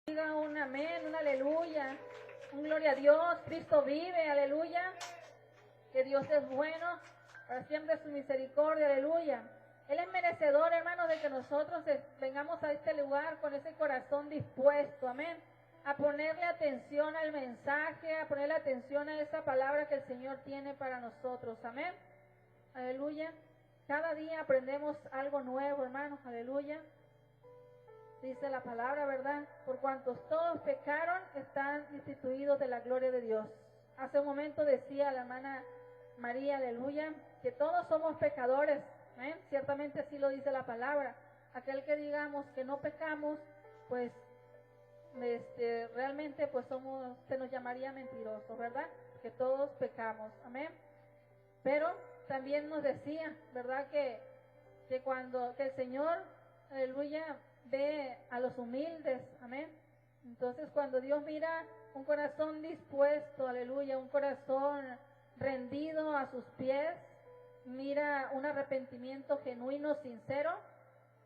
Diga un amén, un aleluya, un gloria a Dios. Cristo vive, aleluya. Que Dios es bueno, para siempre su misericordia, aleluya. Él es merecedor, hermanos, de que nosotros vengamos a este lugar con ese corazón dispuesto, amén, a ponerle atención al mensaje, a ponerle atención a esa palabra que el Señor tiene para nosotros, amén, aleluya. Cada día aprendemos algo nuevo, hermanos, aleluya. Dice la palabra, ¿verdad? Por cuantos todos pecaron, están destituidos de la gloria de Dios. Hace un momento decía la hermana María, aleluya, que todos somos pecadores, ¿eh? Ciertamente así lo dice la palabra. Aquel que digamos que no pecamos, pues realmente pues se nos llamaría mentirosos, ¿verdad? Que todos pecamos, amén. Pero también nos decía, ¿verdad? Que el Señor, aleluya, ve a los humildes, amén. Entonces cuando Dios mira un corazón dispuesto, aleluya, un corazón rendido a sus pies, mira un arrepentimiento genuino, sincero,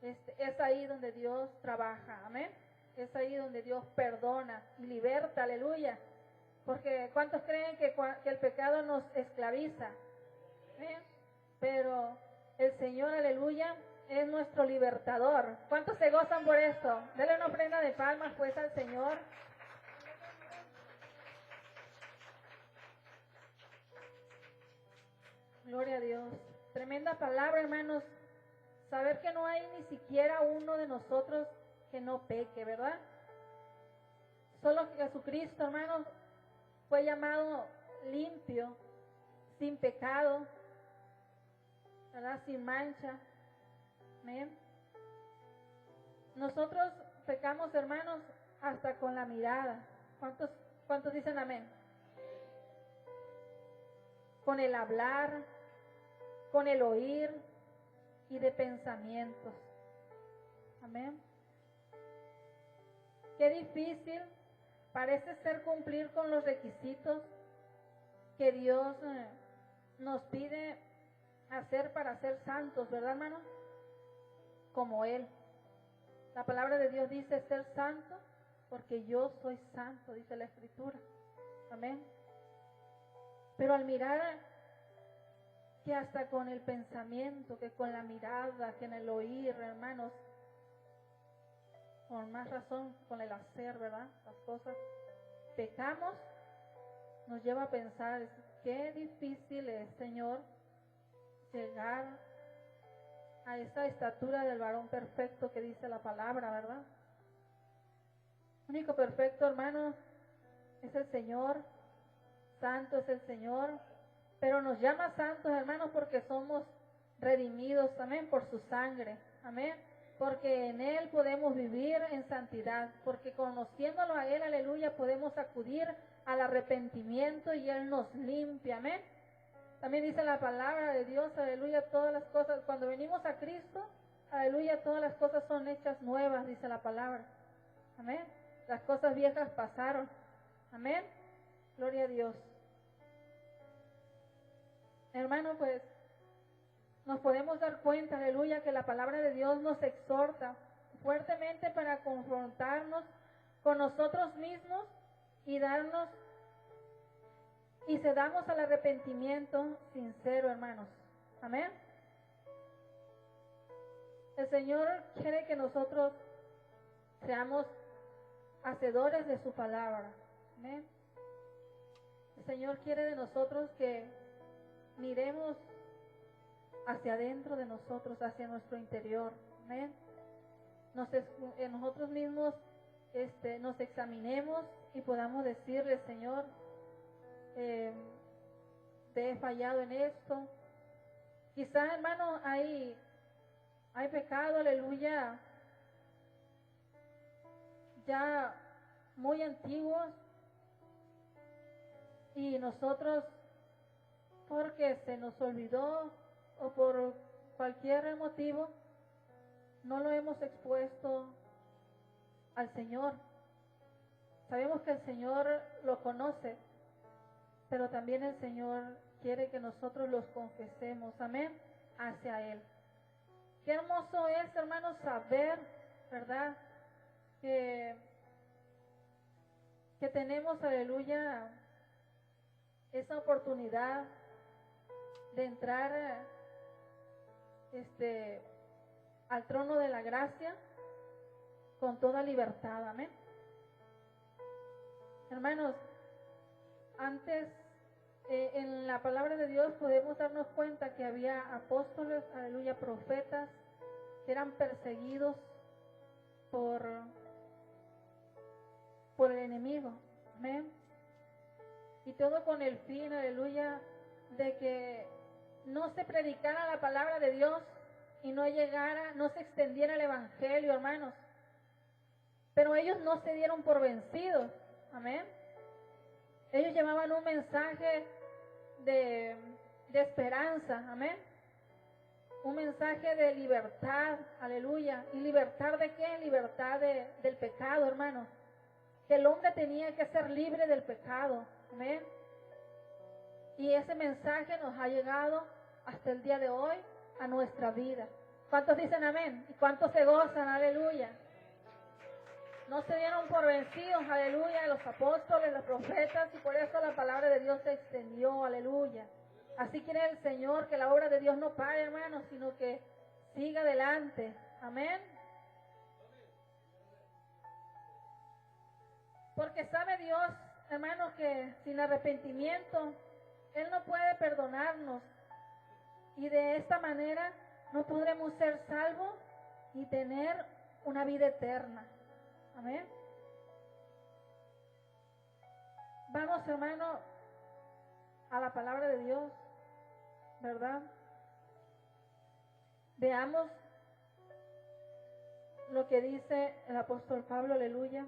es ahí donde Dios trabaja, amén. Es ahí donde Dios perdona y liberta, aleluya. Porque ¿cuántos creen que el pecado nos esclaviza? ¿Eh? Pero el Señor, aleluya, es nuestro libertador. ¿Cuántos se gozan por esto? Denle una ofrenda de palmas pues al Señor. Gloria a Dios. Tremenda palabra, hermanos. Saber que no hay ni siquiera uno de nosotros que no peque, ¿verdad? Solo Jesucristo, hermanos, fue llamado limpio, sin pecado, ¿verdad? Sin mancha. Amén. Nosotros pecamos, hermanos, hasta con la mirada. ¿Cuántos dicen amén? Con el hablar, con el oír y de pensamientos. Amén. Qué difícil parece ser cumplir con los requisitos que Dios nos pide hacer para ser santos, ¿verdad, hermano? Como Él. La palabra de Dios dice ser santo porque yo soy santo, dice la Escritura. Amén. Pero al mirar que hasta con el pensamiento, que con la mirada, que en el oír, hermanos, con más razón con el hacer, ¿verdad? Las cosas, pecamos, nos lleva a pensar, qué difícil es, Señor, llegar a esa estatura del varón perfecto que dice la palabra, ¿verdad? Único perfecto, hermano, es el Señor, santo es el Señor, pero nos llama santos, hermanos, porque somos redimidos, amén, por su sangre, amén, porque en Él podemos vivir en santidad, porque conociéndolo a Él, aleluya, podemos acudir al arrepentimiento y Él nos limpia, amén. También dice la palabra de Dios, aleluya, todas las cosas, cuando venimos a Cristo, aleluya, todas las cosas son hechas nuevas, dice la palabra, amén. Las cosas viejas pasaron, amén, gloria a Dios. Hermano, pues nos podemos dar cuenta, aleluya, que la palabra de Dios nos exhorta fuertemente para confrontarnos con nosotros mismos y cedamos al arrepentimiento sincero, hermanos. Amén. El Señor quiere que nosotros seamos hacedores de su palabra. Amén. El Señor quiere de nosotros que miremos hacia adentro de nosotros, hacia nuestro interior. Amén. Nosotros mismos nos examinemos y podamos decirle, Señor, te he fallado en esto. Quizá, hermano, hay pecado, aleluya, ya muy antiguos, y nosotros, porque se nos olvidó o por cualquier motivo, no lo hemos expuesto al Señor. Sabemos que el Señor lo conoce, pero también el Señor quiere que nosotros los confesemos, amén, hacia Él. Qué hermoso es, hermanos, saber, ¿verdad?, que que tenemos, aleluya, esa oportunidad de entrar al trono de la gracia con toda libertad, amén. Hermanos, antes en la palabra de Dios podemos darnos cuenta que había apóstoles, aleluya, profetas, que eran perseguidos por el enemigo, amén. Y todo con el fin, aleluya, de que no se predicara la palabra de Dios y no se extendiera el evangelio, hermanos. Pero ellos no se dieron por vencidos, amén. Ellos llevaban un mensaje de esperanza, amén. Un mensaje de libertad, aleluya. ¿Y libertad de qué? Libertad del pecado, hermanos. Que el hombre tenía que ser libre del pecado, amén. Y ese mensaje nos ha llegado hasta el día de hoy a nuestra vida. ¿Cuántos dicen amén? ¿Y cuántos se gozan? Aleluya. No se dieron por vencidos, aleluya, los apóstoles, los profetas, y por eso la palabra de Dios se extendió, aleluya. Así quiere el Señor, que la obra de Dios no pare, hermanos, sino que siga adelante. Amén. Porque sabe Dios, hermanos, que sin arrepentimiento Él no puede perdonarnos. Y de esta manera no podremos ser salvos y tener una vida eterna. Amén. Vamos, hermano, a la palabra de Dios, ¿verdad? Veamos lo que dice el apóstol Pablo, aleluya.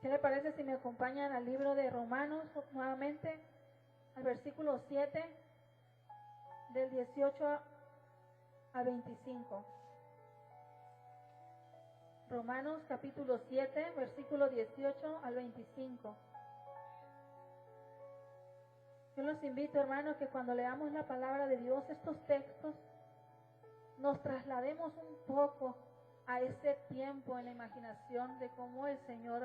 ¿Qué le parece si me acompañan al libro de Romanos nuevamente, al versículo 7, del 18 al 25? Romanos capítulo 7, versículo 18 al 25. Yo los invito, hermanos, que cuando leamos la palabra de Dios, estos textos, nos traslademos un poco a ese tiempo en la imaginación de cómo el Señor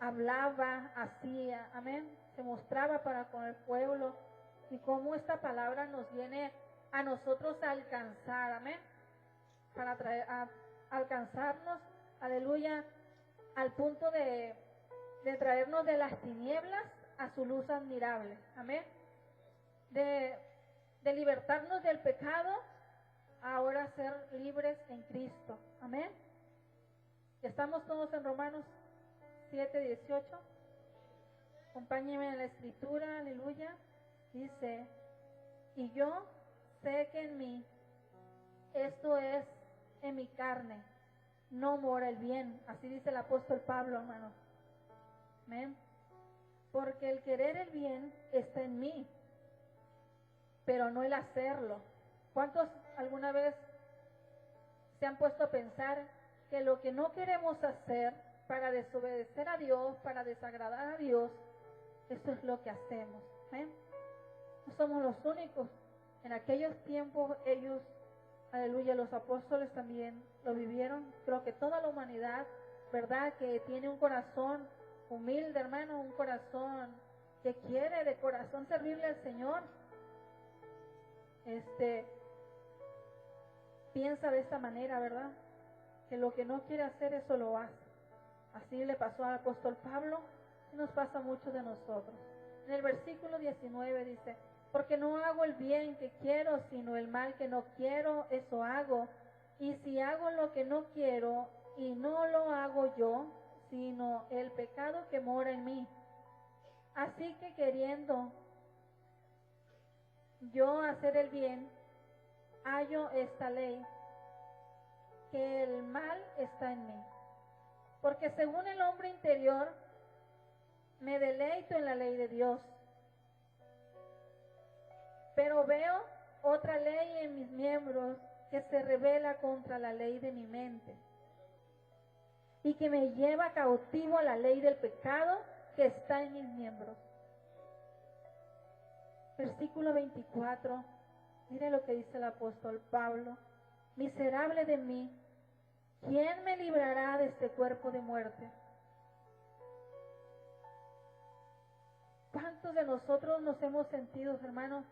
hablaba, hacía, amén, se mostraba para con el pueblo, y cómo esta palabra nos viene a nosotros a alcanzar, amén, para alcanzarnos, aleluya, al punto de traernos de las tinieblas a su luz admirable, amén, de libertarnos del pecado, ahora ser libres en Cristo, amén. ¿Estamos todos en Romanos 7, 18? Acompáñenme en la escritura, aleluya. Dice, y yo sé que en mí, esto es, en mi carne, no mora el bien. Así dice el apóstol Pablo, hermano. Amén. Porque el querer el bien está en mí, pero no el hacerlo. ¿Cuántos alguna vez se han puesto a pensar que lo que no queremos hacer para desobedecer a Dios, para desagradar a Dios, eso es lo que hacemos? ¿Eh? No somos los únicos. En aquellos tiempos ellos, aleluya, los apóstoles también lo vivieron. Creo que toda la humanidad, ¿verdad?, que tiene un corazón humilde, hermano, un corazón que quiere de corazón servirle al Señor, piensa de esta manera, ¿verdad?, que lo que no quiere hacer, eso lo hace. Así le pasó al apóstol Pablo y nos pasa mucho de nosotros. En el versículo 19 dice, porque no hago el bien que quiero, sino el mal que no quiero, eso hago. Y si hago lo que no quiero, y no lo hago yo, sino el pecado que mora en mí. Así que queriendo yo hacer el bien, hallo esta ley, que el mal está en mí. Porque según el hombre interior, me deleito en la ley de Dios. Pero veo otra ley en mis miembros que se rebela contra la ley de mi mente y que me lleva cautivo a la ley del pecado que está en mis miembros. Versículo 24, mire lo que dice el apóstol Pablo. Miserable de mí, ¿quién me librará de este cuerpo de muerte? ¿Cuántos de nosotros nos hemos sentido, hermanos,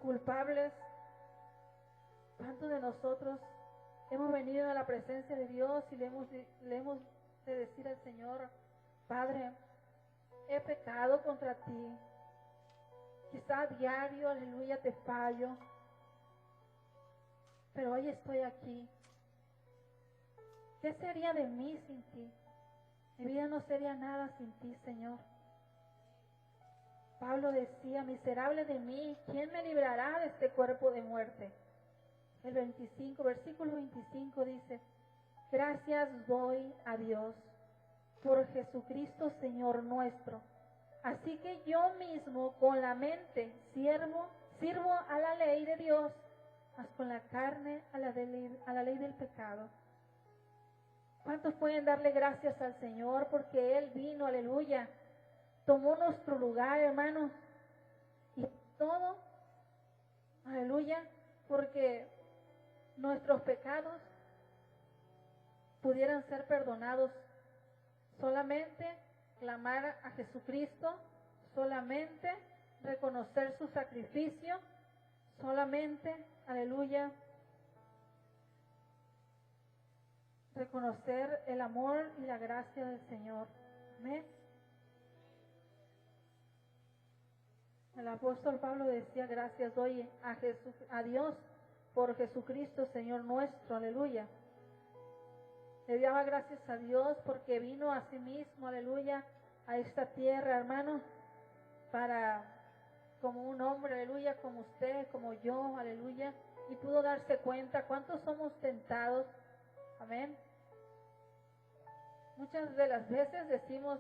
culpables? ¿Cuántos de nosotros hemos venido a la presencia de Dios y le hemos de decir al Señor, Padre, he pecado contra ti, quizá a diario, aleluya, te fallo, pero hoy estoy aquí. ¿Qué sería de mí sin ti? Mi vida no sería nada sin ti, Señor. Pablo decía, miserable de mí, ¿quién me librará de este cuerpo de muerte? El versículo 25 dice, gracias doy a Dios por Jesucristo Señor nuestro. Así que yo mismo con la mente sirvo a la ley de Dios, mas con la carne a la ley del pecado. ¿Cuántos pueden darle gracias al Señor porque Él vino, aleluya, tomó nuestro lugar, hermanos? Y todo, aleluya, porque nuestros pecados pudieran ser perdonados. Solamente clamar a Jesucristo, solamente reconocer su sacrificio, solamente, aleluya, reconocer el amor y la gracia del Señor. Amén. El apóstol Pablo decía, gracias doy a Dios por Jesucristo Señor nuestro, aleluya. Le daba gracias a Dios porque vino a sí mismo, aleluya, a esta tierra, hermano, como un hombre, aleluya, como usted, como yo, aleluya, y pudo darse cuenta cuántos somos tentados, amén. Muchas de las veces decimos,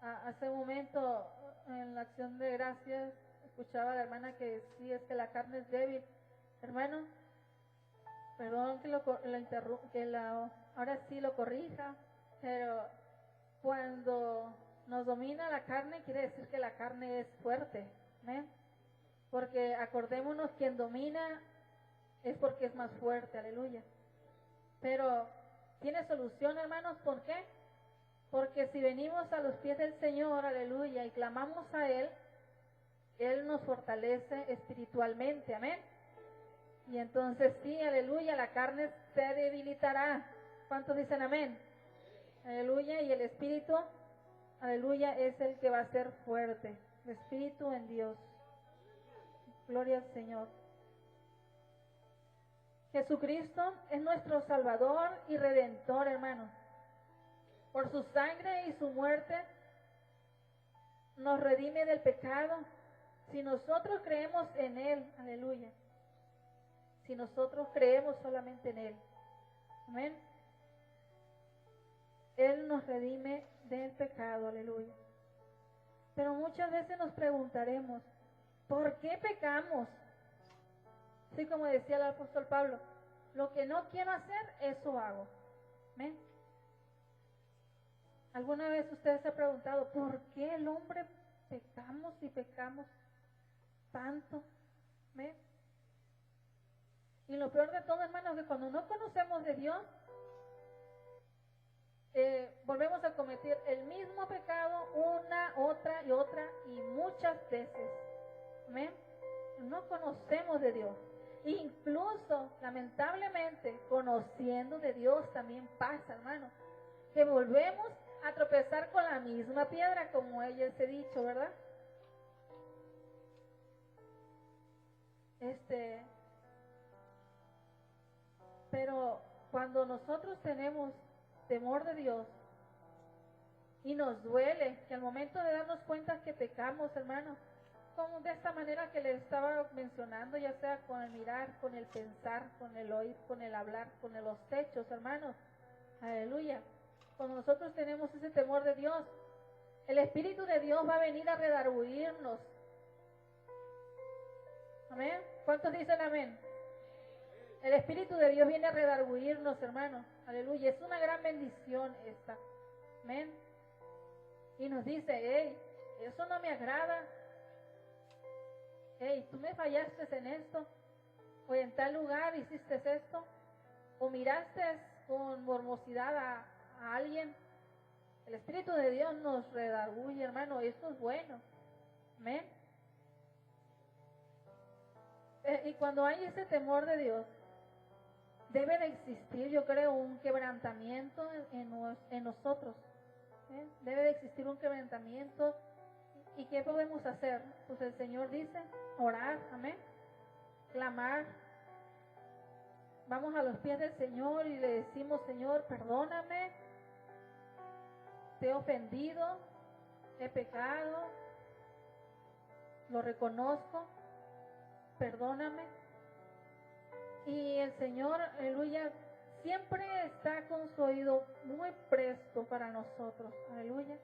hace un momento en la acción de gracias, escuchaba a la hermana que sí, es que la carne es débil, hermano, perdón que ahora sí lo corrija, pero cuando nos domina la carne, quiere decir que la carne es fuerte, ¿amén? Porque acordémonos, quien domina es porque es más fuerte, aleluya. Pero tiene solución, hermanos, ¿por qué? Porque si venimos a los pies del Señor, aleluya, y clamamos a Él, Él nos fortalece espiritualmente, amén. Y entonces sí, aleluya, la carne se debilitará. ¿Cuántos dicen amén? Aleluya, y el espíritu, aleluya, es el que va a ser fuerte. El espíritu en Dios. Gloria al Señor. Jesucristo es nuestro Salvador y Redentor, hermano. Por su sangre y su muerte nos redime del pecado. Si nosotros creemos en Él, aleluya. Si nosotros creemos solamente en Él. Amén. Él nos redime del pecado, aleluya. Pero muchas veces nos preguntaremos, ¿por qué pecamos? Así como decía el apóstol Pablo, lo que no quiero hacer, eso hago. ¿Amén? ¿Alguna vez usted se ha preguntado, ¿por qué el hombre pecamos y pecamos tanto? ¿Amén? Y lo peor de todo, hermanos, que cuando no conocemos de Dios, volvemos a cometer el mismo pecado una, otra y muchas veces. ¿Amén? No conocemos de Dios. Incluso, lamentablemente, conociendo de Dios también pasa, hermano, que volvemos a tropezar con la misma piedra, como ella se ha dicho, ¿verdad? Pero cuando nosotros tenemos temor de Dios y nos duele que al momento de darnos cuenta que pecamos, hermano, como de esta manera que le estaba mencionando, ya sea con el mirar, con el pensar, con el oír, con el hablar, con los hechos, hermanos, aleluya. Cuando nosotros tenemos ese temor de Dios, el Espíritu de Dios va a venir a redarguirnos. Amén. ¿Cuántos dicen amén? El Espíritu de Dios viene a redarguirnos, hermanos. Aleluya. Es una gran bendición esta. Amén. Y nos dice, hey, eso no me agrada. Hey, tú me fallaste en esto. o en tal lugar hiciste esto, o miraste con morbosidad a alguien. El Espíritu de Dios nos redarguye, hermano, y esto es bueno. Amén. Y cuando hay ese temor de Dios, debe de existir, yo creo, un quebrantamiento en nosotros. Debe de existir un quebrantamiento. ¿Y qué podemos hacer? Pues el Señor dice, orar, amén, clamar. Vamos a los pies del Señor y le decimos, Señor, perdóname, te he ofendido, he pecado, lo reconozco, perdóname. Y el Señor, aleluya, siempre está con su oído muy presto para nosotros, aleluya,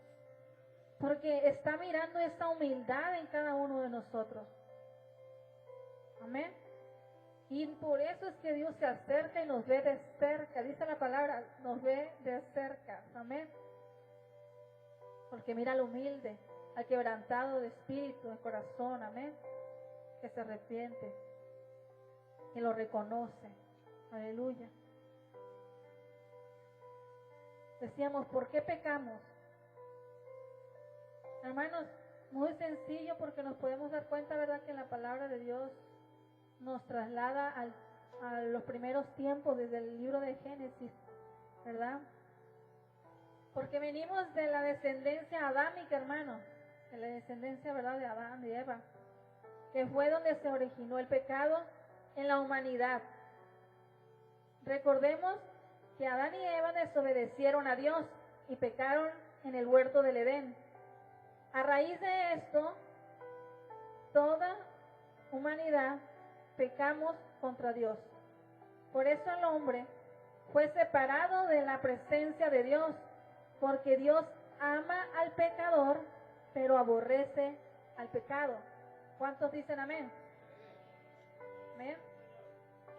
porque está mirando esta humildad en cada uno de nosotros. Amén. Y por eso es que Dios se acerca y nos ve de cerca. Dice la palabra, nos ve de cerca. Amén. Porque mira al humilde, al quebrantado de espíritu, de corazón. Amén. Que se arrepiente, que lo reconoce. Aleluya. Decíamos, ¿por qué pecamos? Hermanos, muy sencillo, porque nos podemos dar cuenta, ¿verdad?, que en la palabra de Dios nos traslada a los primeros tiempos desde el libro de Génesis, ¿verdad? Porque venimos de la descendencia adámica, hermano, de la descendencia, ¿verdad?, de Adán y Eva, que fue donde se originó el pecado en la humanidad. Recordemos que Adán y Eva desobedecieron a Dios y pecaron en el huerto del Edén. A raíz de esto, toda humanidad pecamos contra Dios. Por eso el hombre fue separado de la presencia de Dios, porque Dios ama al pecador, pero aborrece al pecado. ¿Cuántos dicen amén? Amén.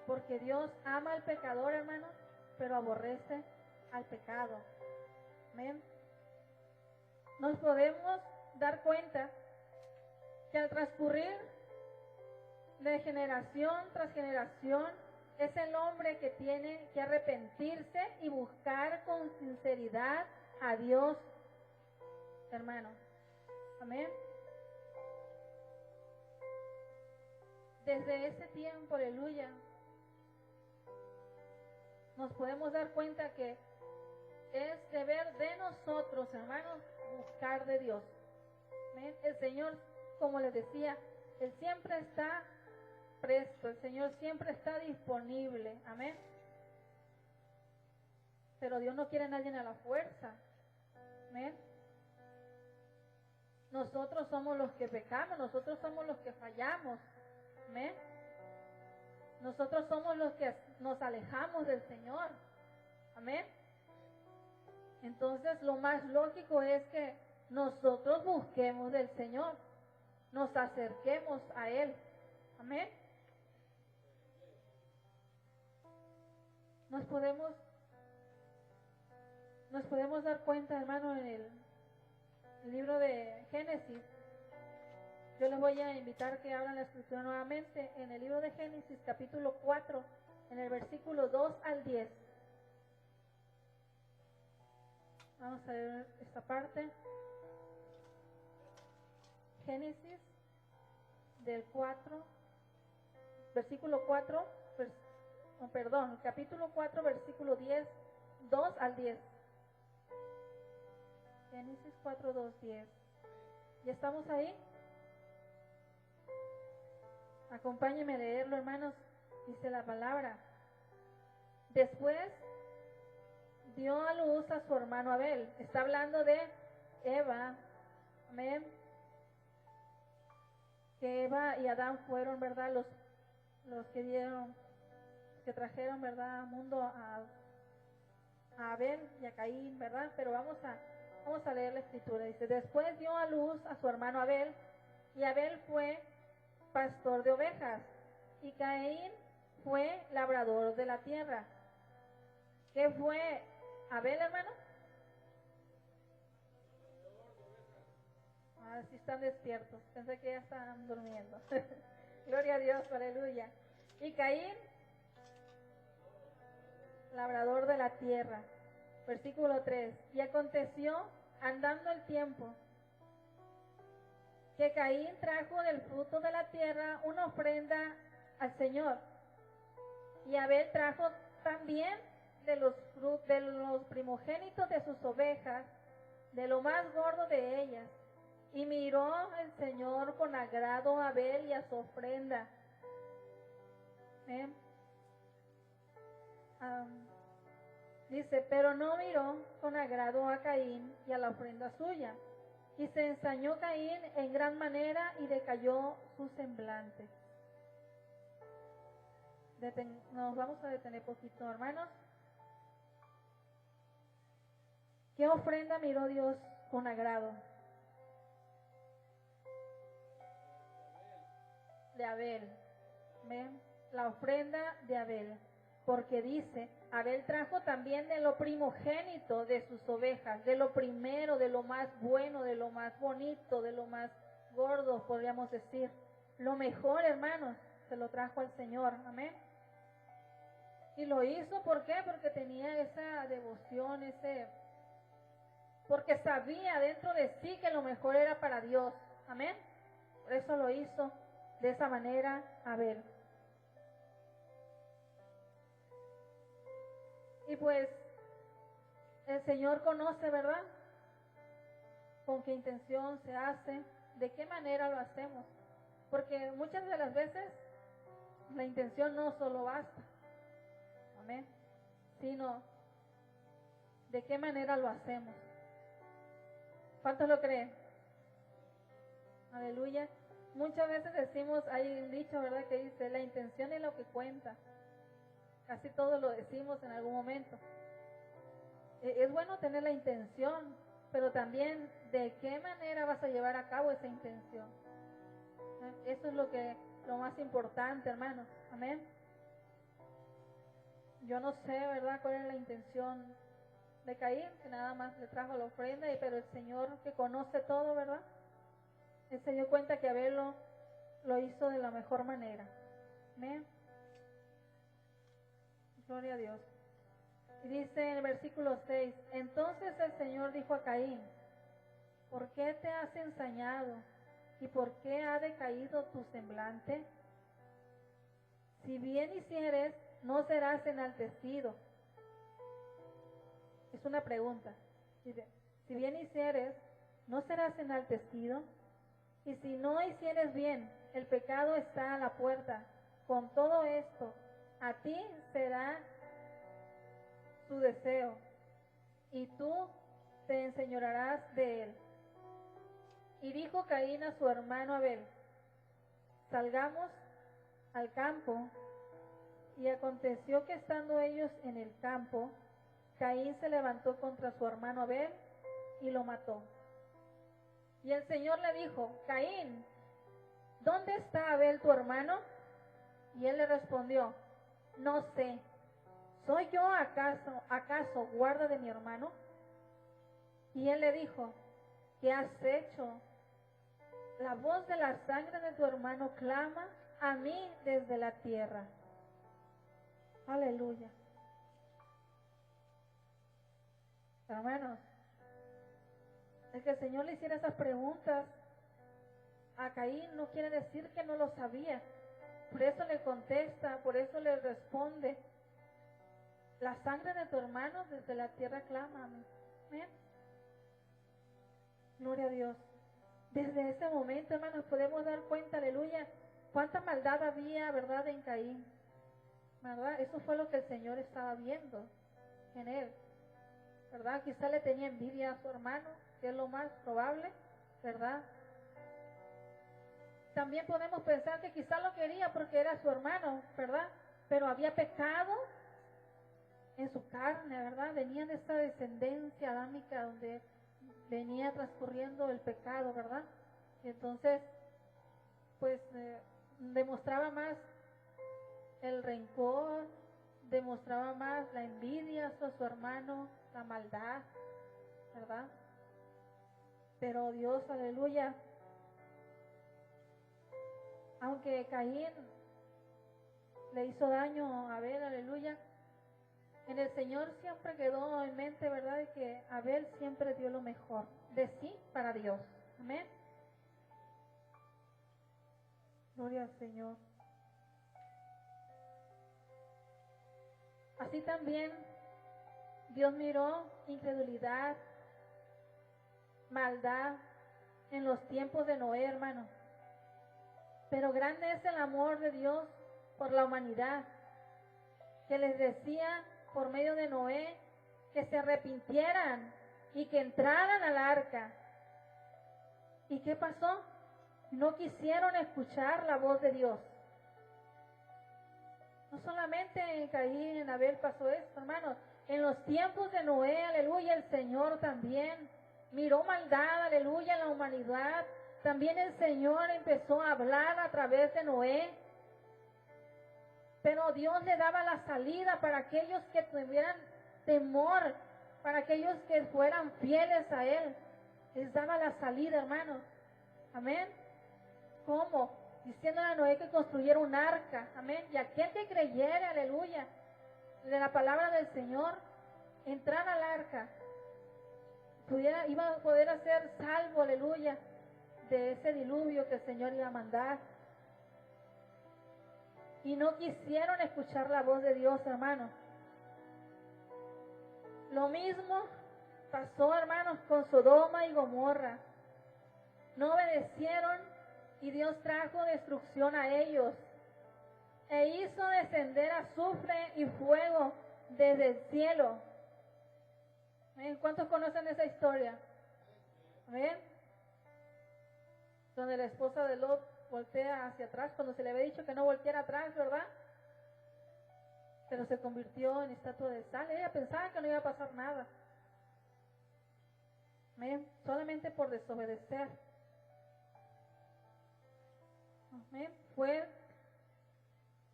Porque Dios ama al pecador, hermano, pero aborrece al pecado. Amén. Nos podemos dar cuenta que al transcurrir de generación tras generación, es el hombre que tiene que arrepentirse y buscar con sinceridad a Dios, hermano. Amén. Desde ese tiempo, aleluya, nos podemos dar cuenta que es deber de nosotros, hermanos, buscar de Dios. ¿Amén? El Señor, como les decía, Él siempre está presto, el Señor siempre está disponible. Amén. Pero Dios no quiere a nadie a la fuerza. Amén. Nosotros somos los que pecamos, nosotros somos los que fallamos. Amén. Nosotros somos los que nos alejamos del Señor. Amén. Entonces lo más lógico es que nosotros busquemos del Señor, nos acerquemos a Él. Amén. Nos podemos dar cuenta, hermano, en el libro de Génesis. Yo les voy a invitar que abran la escritura nuevamente en el libro de Génesis, capítulo 4, en el versículo 2 al 10. Vamos a ver esta parte. Génesis del 4, versículo 4, capítulo 4, versículo 10, 2 al 10. Génesis 4, 2, 10. ¿Ya estamos ahí? Acompáñenme a leerlo, hermanos. Dice la palabra. Después dio a luz a su hermano Abel. Está hablando de Eva. Amén. Que Eva y Adán fueron, ¿verdad?, los que trajeron, ¿verdad?, al mundo a Abel y a Caín, ¿verdad? Pero vamos a leer la escritura. Dice, después dio a luz a su hermano Abel, y Abel fue pastor de ovejas, y Caín fue labrador de la tierra. ¿Qué fue Abel, hermano? Si están despiertos, pensé que ya estaban durmiendo. Gloria a Dios, aleluya. Y Caín, labrador de la tierra. Versículo 3. Y aconteció, andando el tiempo, que Caín trajo del fruto de la tierra una ofrenda al Señor. Y Abel trajo también de los primogénitos de sus ovejas, de lo más gordo de ellas. Y miró el Señor con agrado a Abel y a su ofrenda. Dice, pero no miró con agrado a Caín y a la ofrenda suya. Y se ensañó Caín en gran manera y decayó su semblante. Nos vamos a detener poquito, hermanos. ¿Qué ofrenda miró Dios con agrado? De Abel. ¿Ven? La ofrenda de Abel. Porque dice, Abel trajo también de lo primogénito de sus ovejas, de lo primero, de lo más bueno, de lo más bonito, de lo más gordo, podríamos decir. Lo mejor, hermanos, se lo trajo al Señor. Amén. Y lo hizo, ¿por qué? Porque tenía esa devoción, porque sabía dentro de sí que lo mejor era para Dios. Amén. Por eso lo hizo de esa manera Abel. Y pues el Señor conoce, ¿verdad? Con qué intención se hace, de qué manera lo hacemos. Porque muchas de las veces la intención no solo basta, amén, sino de qué manera lo hacemos. ¿Cuántos lo creen? Aleluya. Muchas veces decimos, hay un dicho, ¿verdad?, que dice, la intención es lo que cuenta. Casi todos lo decimos en algún momento. Es bueno tener la intención, pero también de qué manera vas a llevar a cabo esa intención. Eso es lo más importante, hermanos. Amén. Yo no sé, ¿verdad?, cuál es la intención de Caín, que nada más le trajo la ofrenda, pero el Señor, que conoce todo, ¿verdad?, Él se dio cuenta que Abel lo hizo de la mejor manera. Amén. Gloria a Dios. Y dice en el versículo 6, entonces el Señor dijo a Caín, ¿por qué te has ensañado? ¿Y por qué ha decaído tu semblante? Si bien hicieres, no serás enaltecido. Es una pregunta. Si bien hicieres, no serás enaltecido. Y si no hicieres bien, el pecado está a la puerta. Con todo esto, a ti será su deseo, y tú te enseñorearás de él. Y dijo Caín a su hermano Abel, salgamos al campo. Y aconteció que estando ellos en el campo, Caín se levantó contra su hermano Abel y lo mató. Y el Señor le dijo, Caín, ¿dónde está Abel tu hermano? Y él le respondió, no sé, ¿soy yo acaso guarda de mi hermano? Y él le dijo, ¿qué has hecho? La voz de la sangre de tu hermano clama a mí desde la tierra. Aleluya. Hermanos, el que el Señor le hiciera esas preguntas a Caín no quiere decir que no lo sabía. Por eso le contesta, por eso le responde. La sangre de tu hermano desde la tierra clama a mí. ¿Amén? Gloria a Dios. Desde ese momento, hermanos, podemos dar cuenta, aleluya, cuánta maldad había, ¿verdad?, en Caín. ¿Verdad? Eso fue lo que el Señor estaba viendo en él. ¿Verdad? Quizá le tenía envidia a su hermano, que es lo más probable, ¿verdad? También podemos pensar que quizá lo quería porque era su hermano, ¿verdad? Pero había pecado en su carne, ¿verdad? Venía de esa descendencia adámica donde venía transcurriendo el pecado, ¿verdad? Y entonces, pues, demostraba más el rencor, demostraba más la envidia a su hermano, la maldad, ¿verdad? Pero Dios, aleluya, aunque Caín le hizo daño a Abel, aleluya. En el Señor siempre quedó en mente, ¿verdad?, de que Abel siempre dio lo mejor de sí para Dios. Amén. Gloria al Señor. Así también Dios miró incredulidad, maldad en los tiempos de Noé, hermano. Pero grande es el amor de Dios por la humanidad, que les decía por medio de Noé que se arrepintieran y que entraran al arca. ¿Y qué pasó? No quisieron escuchar la voz de Dios. No solamente en Caín y en Abel pasó esto, hermanos. En los tiempos de Noé, aleluya, el Señor también miró maldad, aleluya, en la humanidad. También el Señor empezó a hablar a través de Noé. Pero Dios le daba la salida para aquellos que tuvieran temor, para aquellos que fueran fieles a Él. Les daba la salida, hermanos. Amén. ¿Cómo? Diciéndole a Noé que construyera un arca. Amén. Y aquel que creyera, aleluya, de la palabra del Señor, entrar al arca, iba a poder ser salvo, aleluya, de ese diluvio que el Señor iba a mandar. Y no quisieron escuchar la voz de Dios, hermano. Lo mismo pasó, hermanos, con Sodoma y Gomorra. No obedecieron y Dios trajo destrucción a ellos. E hizo descender azufre y fuego desde el cielo. ¿Cuántos conocen esa historia? ¿Ven? Donde la esposa de Lot voltea hacia atrás, cuando se le había dicho que no volteara atrás, ¿verdad? Pero se convirtió en estatua de sal. Ella pensaba que no iba a pasar nada. ¿Ven? Solamente por desobedecer. ¿Ven?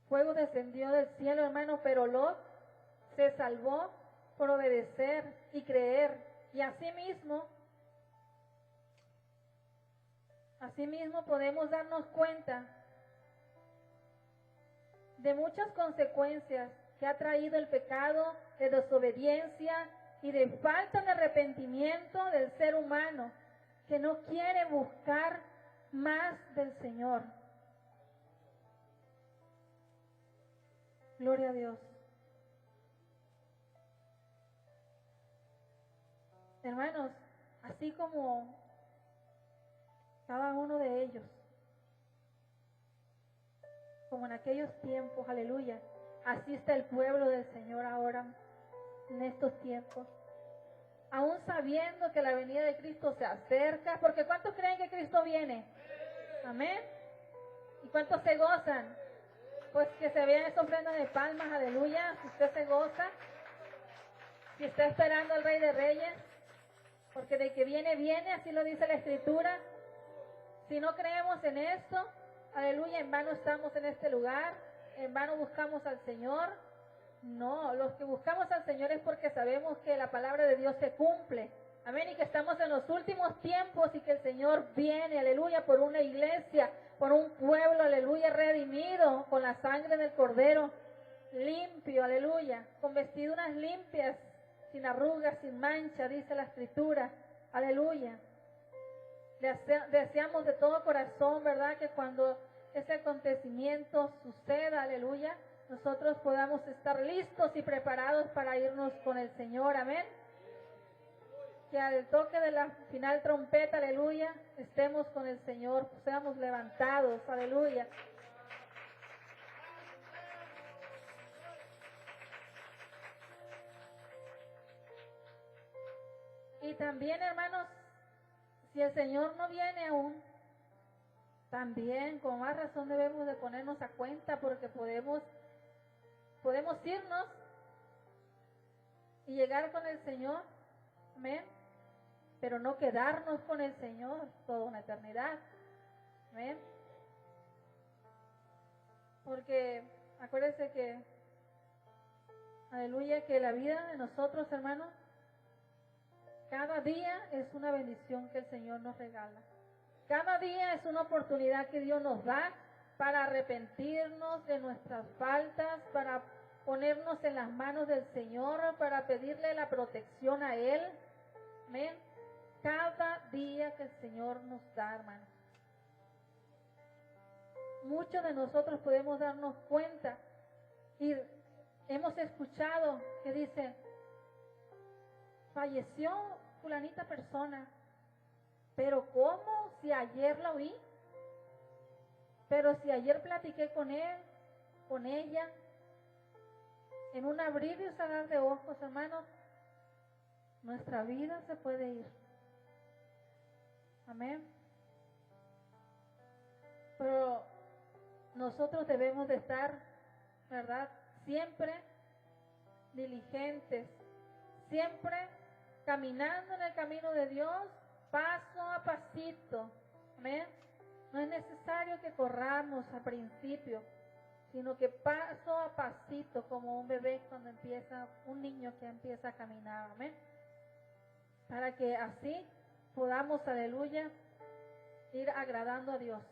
Fuego descendió del cielo, hermano, pero Lot se salvó por obedecer y creer. Y asimismo podemos darnos cuenta de muchas consecuencias que ha traído el pecado de desobediencia y de falta de arrepentimiento del ser humano que no quiere buscar más del Señor. Gloria a Dios. Hermanos, así como cada uno de ellos, como en aquellos tiempos, aleluya, así está el pueblo del Señor ahora, en estos tiempos, aún sabiendo que la venida de Cristo se acerca, porque ¿cuántos creen que Cristo viene? Amén. ¿Y cuántos se gozan? Pues que se vean esa ofrenda de palmas, aleluya, si usted se goza, si está esperando al Rey de Reyes, porque de que viene, viene, así lo dice la Escritura. Si no creemos en esto, aleluya, en vano estamos en este lugar, en vano buscamos al Señor. No, los que buscamos al Señor es porque sabemos que la palabra de Dios se cumple. Amén, y que estamos en los últimos tiempos y que el Señor viene, aleluya, por una iglesia, por un pueblo, aleluya, redimido con la sangre del Cordero, limpio, aleluya, con vestiduras limpias, sin arrugas, sin mancha, dice la Escritura, aleluya. Deseamos de todo corazón, ¿verdad?, que cuando ese acontecimiento suceda, aleluya, nosotros podamos estar listos y preparados para irnos con el Señor, amén. Que al toque de la final trompeta, aleluya, estemos con el Señor, seamos levantados, aleluya. Y también, hermanos, si el Señor no viene aún, también con más razón debemos de ponernos a cuenta, porque podemos irnos y llegar con el Señor, amén, pero no quedarnos con el Señor toda una eternidad, amén, porque acuérdense que, aleluya, que la vida de nosotros, hermanos, cada día es una bendición que el Señor nos regala. Cada día es una oportunidad que Dios nos da para arrepentirnos de nuestras faltas, para ponernos en las manos del Señor, para pedirle la protección a Él. Amén. Cada día que el Señor nos da, hermanos. Muchos de nosotros podemos darnos cuenta y hemos escuchado que dicen, falleció fulanita persona, pero ¿cómo? Si ayer la oí, pero si ayer platiqué con él, con ella, en un abrir y cerrar de ojos, hermanos, nuestra vida se puede ir. Amén. Pero nosotros debemos de estar, ¿verdad? Siempre diligentes, siempre caminando en el camino de Dios, paso a pasito. Amén. No es necesario que corramos al principio, sino que paso a pasito, como un bebé cuando empieza, un niño que empieza a caminar. Amén. Para que así podamos, aleluya, ir agradando a Dios.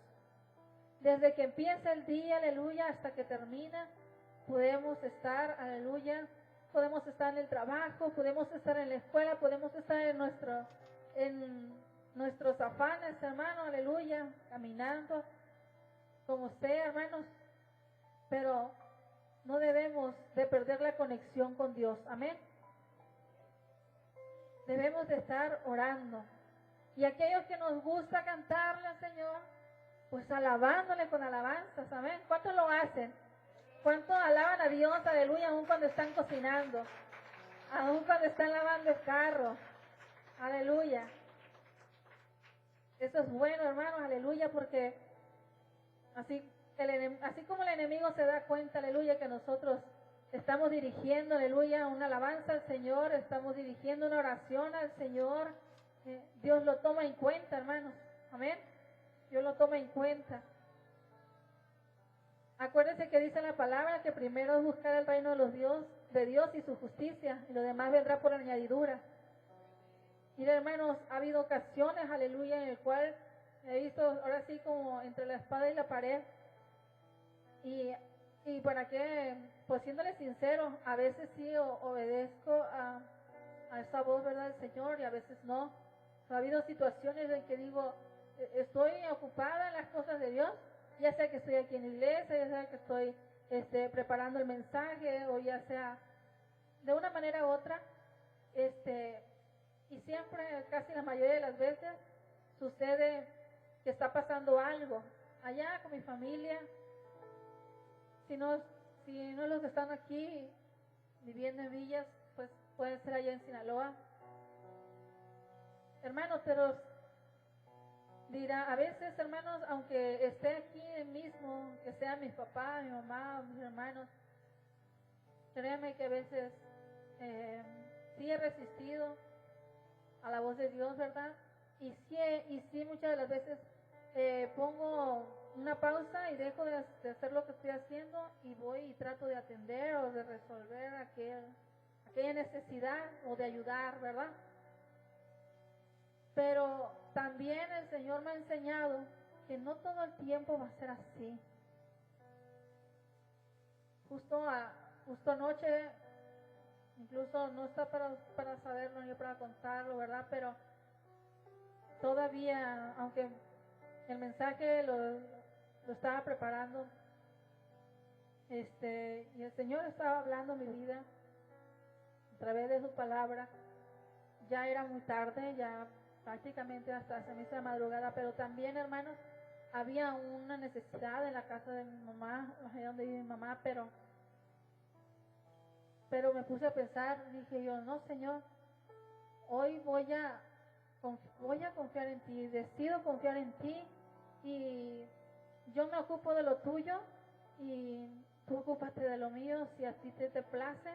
Desde que empieza el día, aleluya, hasta que termina, podemos estar, aleluya, podemos estar en el trabajo, podemos estar en la escuela, podemos estar en nuestros afanes, hermano, aleluya, caminando, como sea, hermanos, pero no debemos de perder la conexión con Dios, amén. Debemos de estar orando. Y aquellos que nos gusta cantarle al Señor, pues alabándole con alabanzas, amén. ¿Cuántos lo hacen? ¿Cuántos alaban a Dios, aleluya, aún cuando están cocinando? Aún cuando están lavando el carro, aleluya. Eso es bueno, hermanos, aleluya, porque así como el enemigo se da cuenta, aleluya, que nosotros estamos dirigiendo, aleluya, una alabanza al Señor, estamos dirigiendo una oración al Señor, Dios lo toma en cuenta, hermanos, amén. Dios lo toma en cuenta. Acuérdense que dice la palabra que primero es buscar el reino de Dios y su justicia, y lo demás vendrá por añadidura. Mira, hermanos, ha habido ocasiones, aleluya, en el cual he visto ahora sí como entre la espada y la pared. Y para qué, pues siéndole sincero, a veces sí obedezco a esa voz, ¿verdad?, del Señor, y a veces no. Ha habido situaciones en que digo, estoy ocupada en las cosas de Dios, ya sea que estoy aquí en la iglesia, ya sea que estoy preparando el mensaje, o ya sea de una manera u otra, y siempre, casi la mayoría de las veces, sucede que está pasando algo allá con mi familia. Si no los que están aquí viviendo en villas, pues pueden ser allá en Sinaloa. Hermanos, pero dirá, a veces, hermanos, aunque esté aquí mismo, que sean mis papás, mi mamá, mis hermanos, créanme que a veces sí he resistido a la voz de Dios, ¿verdad? Y sí muchas de las veces pongo una pausa y dejo de hacer lo que estoy haciendo y voy y trato de atender o de resolver aquella necesidad o de ayudar, ¿verdad? Pero también el Señor me ha enseñado que no todo el tiempo va a ser así. Justo anoche, incluso no está para saberlo ni para contarlo, ¿verdad? Pero todavía, aunque el mensaje lo estaba preparando, y el Señor estaba hablando mi vida a través de su palabra, ya era muy tarde, ya prácticamente hasta se me hizo la madrugada, pero también, hermanos, había una necesidad en la casa de mi mamá, allá donde vive mi mamá, pero me puse a pensar, dije yo, no, Señor, hoy voy a confiar en ti, decido confiar en ti, y yo me ocupo de lo tuyo y tú ocúpate de lo mío si a ti te place,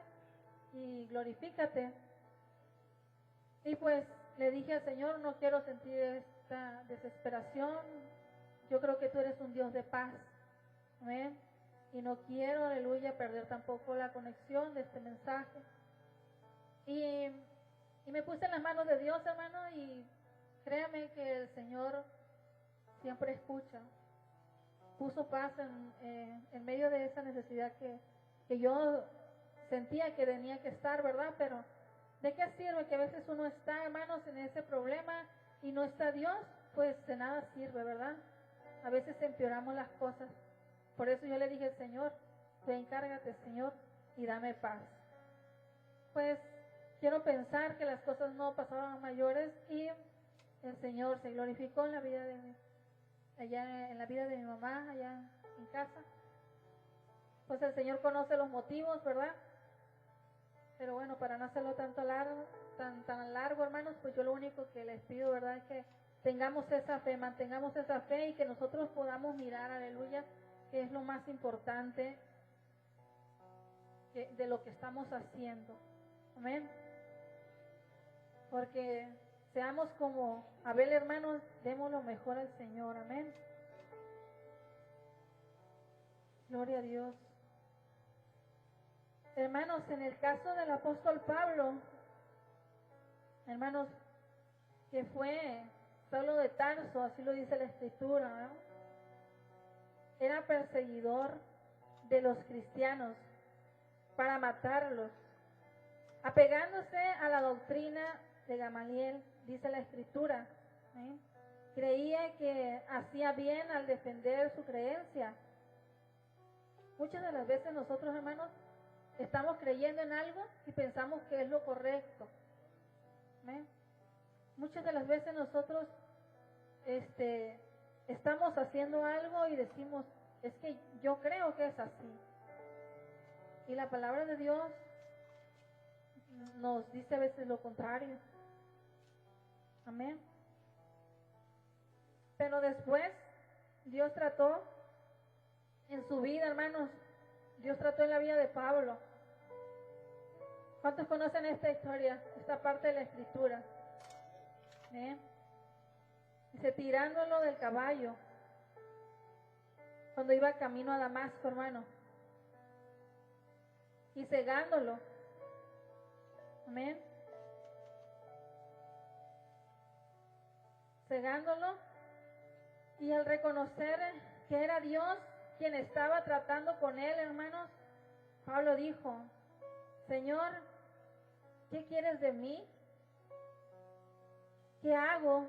y glorifícate. Y pues le dije al Señor, no quiero sentir esta desesperación, yo creo que tú eres un Dios de paz, amén, y no quiero, aleluya, perder tampoco la conexión de este mensaje. Y me puse en las manos de Dios, hermano, y créame que el Señor siempre escucha. puso paz en medio de esa necesidad que yo sentía que tenía que estar, ¿verdad? Pero ¿de qué sirve que a veces uno está, hermanos, en ese problema y no está Dios? Pues de nada sirve, ¿verdad? A veces empeoramos las cosas. Por eso yo le dije al Señor, tú encárgate, Señor, y dame paz. Pues quiero pensar que las cosas no pasaban a mayores y el Señor se glorificó en la vida en la vida de mi mamá, allá en casa. Pues el Señor conoce los motivos, ¿verdad? Pero bueno, para no hacerlo tan largo, hermanos, pues yo lo único que les pido, ¿verdad?, es que tengamos esa fe, mantengamos esa fe y que nosotros podamos mirar, aleluya, que es lo más importante de lo que estamos haciendo. Amén. Porque seamos como Abel, hermanos, demos lo mejor al Señor. Amén. Gloria a Dios. Hermanos, en el caso del apóstol Pablo, hermanos, que fue Saulo de Tarso, así lo dice la Escritura, ¿no? Era perseguidor de los cristianos para matarlos, apegándose a la doctrina de Gamaliel, dice la Escritura. ¿Sí? Creía que hacía bien al defender su creencia. Muchas de las veces nosotros, hermanos, estamos creyendo en algo y pensamos que es lo correcto. ¿Sí? Muchas de las veces nosotros estamos haciendo algo y decimos, es que yo creo que es así. Y la palabra de Dios nos dice a veces lo contrario. Amén. Pero después Dios trató en su vida, hermanos. Dios trató en la vida de Pablo. ¿Cuántos conocen esta historia, esta parte de la Escritura? Dice, tirándolo del caballo cuando iba camino a Damasco, hermano, y cegándolo. Amén. Cegándolo, y al reconocer que era Dios quien estaba tratando con él, hermanos, Pablo dijo, Señor, ¿qué quieres de mí? ¿Qué hago?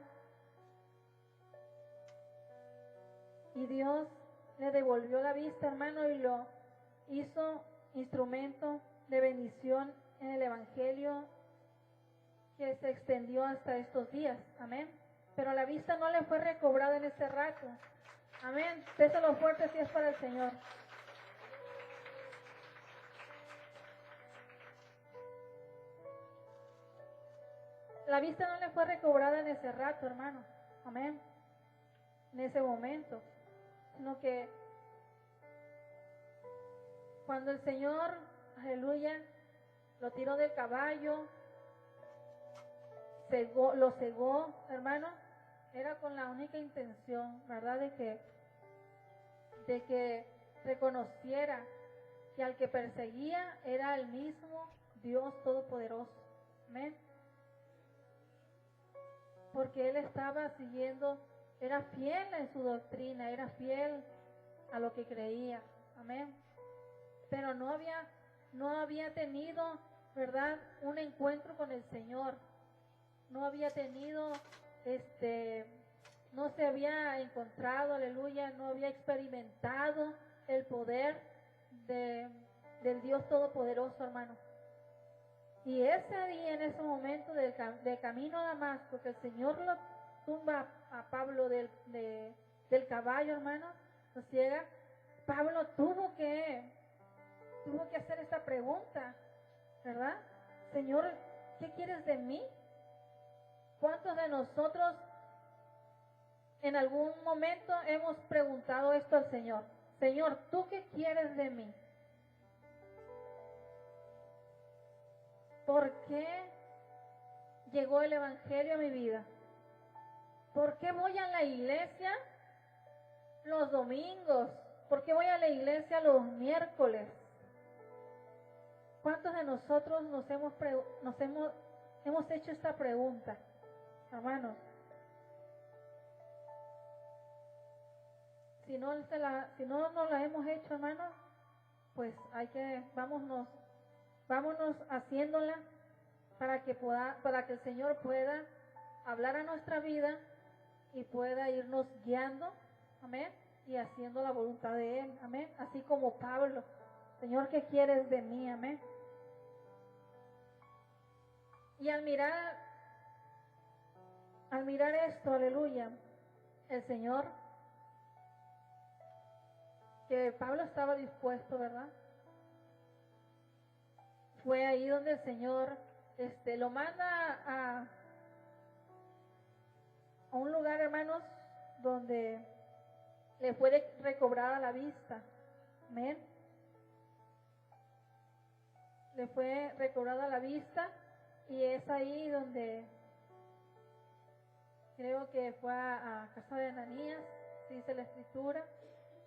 Y Dios le devolvió la vista, hermano, y lo hizo instrumento de bendición en el Evangelio que se extendió hasta estos días. Amén. Pero la vista no le fue recobrada en ese rato. Amén. Déselo fuerte si es para el Señor. La vista no le fue recobrada en ese rato, hermano. Amén. En ese momento. Sino que cuando el Señor, aleluya, lo tiró del caballo, lo cegó, hermano, era con la única intención, ¿verdad?, de que reconociera que al que perseguía era el mismo Dios Todopoderoso. Amén. Porque él estaba siguiendo, era fiel en su doctrina, era fiel a lo que creía. Amén. Pero no había tenido, ¿verdad?, un encuentro con el Señor. No había tenido, no se había encontrado, aleluya, no había experimentado el poder del Dios Todopoderoso, hermano. Y ese día, en ese momento de camino a Damasco, que el Señor lo tumba a Pablo del caballo, hermano, lo ciega, Pablo tuvo que hacer esta pregunta, ¿verdad? Señor, ¿qué quieres de mí? ¿Cuántos de nosotros en algún momento hemos preguntado esto al Señor? Señor, ¿tú qué quieres de mí? ¿Por qué llegó el Evangelio a mi vida? ¿Por qué voy a la iglesia los domingos? ¿Por qué voy a la iglesia los miércoles? ¿Cuántos de nosotros hemos hecho esta pregunta, hermanos? si no nos la hemos hecho, hermano, pues vámonos haciéndola para que el Señor pueda hablar a nuestra vida y pueda irnos guiando, amén, y haciendo la voluntad de Él, amén, así como Pablo, Señor, ¿qué quieres de mí? Amén. Y al mirar esto, aleluya, el Señor, que Pablo estaba dispuesto, ¿verdad? Fue ahí donde el Señor lo manda a un lugar, hermanos, donde le fue recobrada la vista. Amén. Le fue recobrada la vista y es ahí donde creo que fue a casa de Ananías, dice la escritura,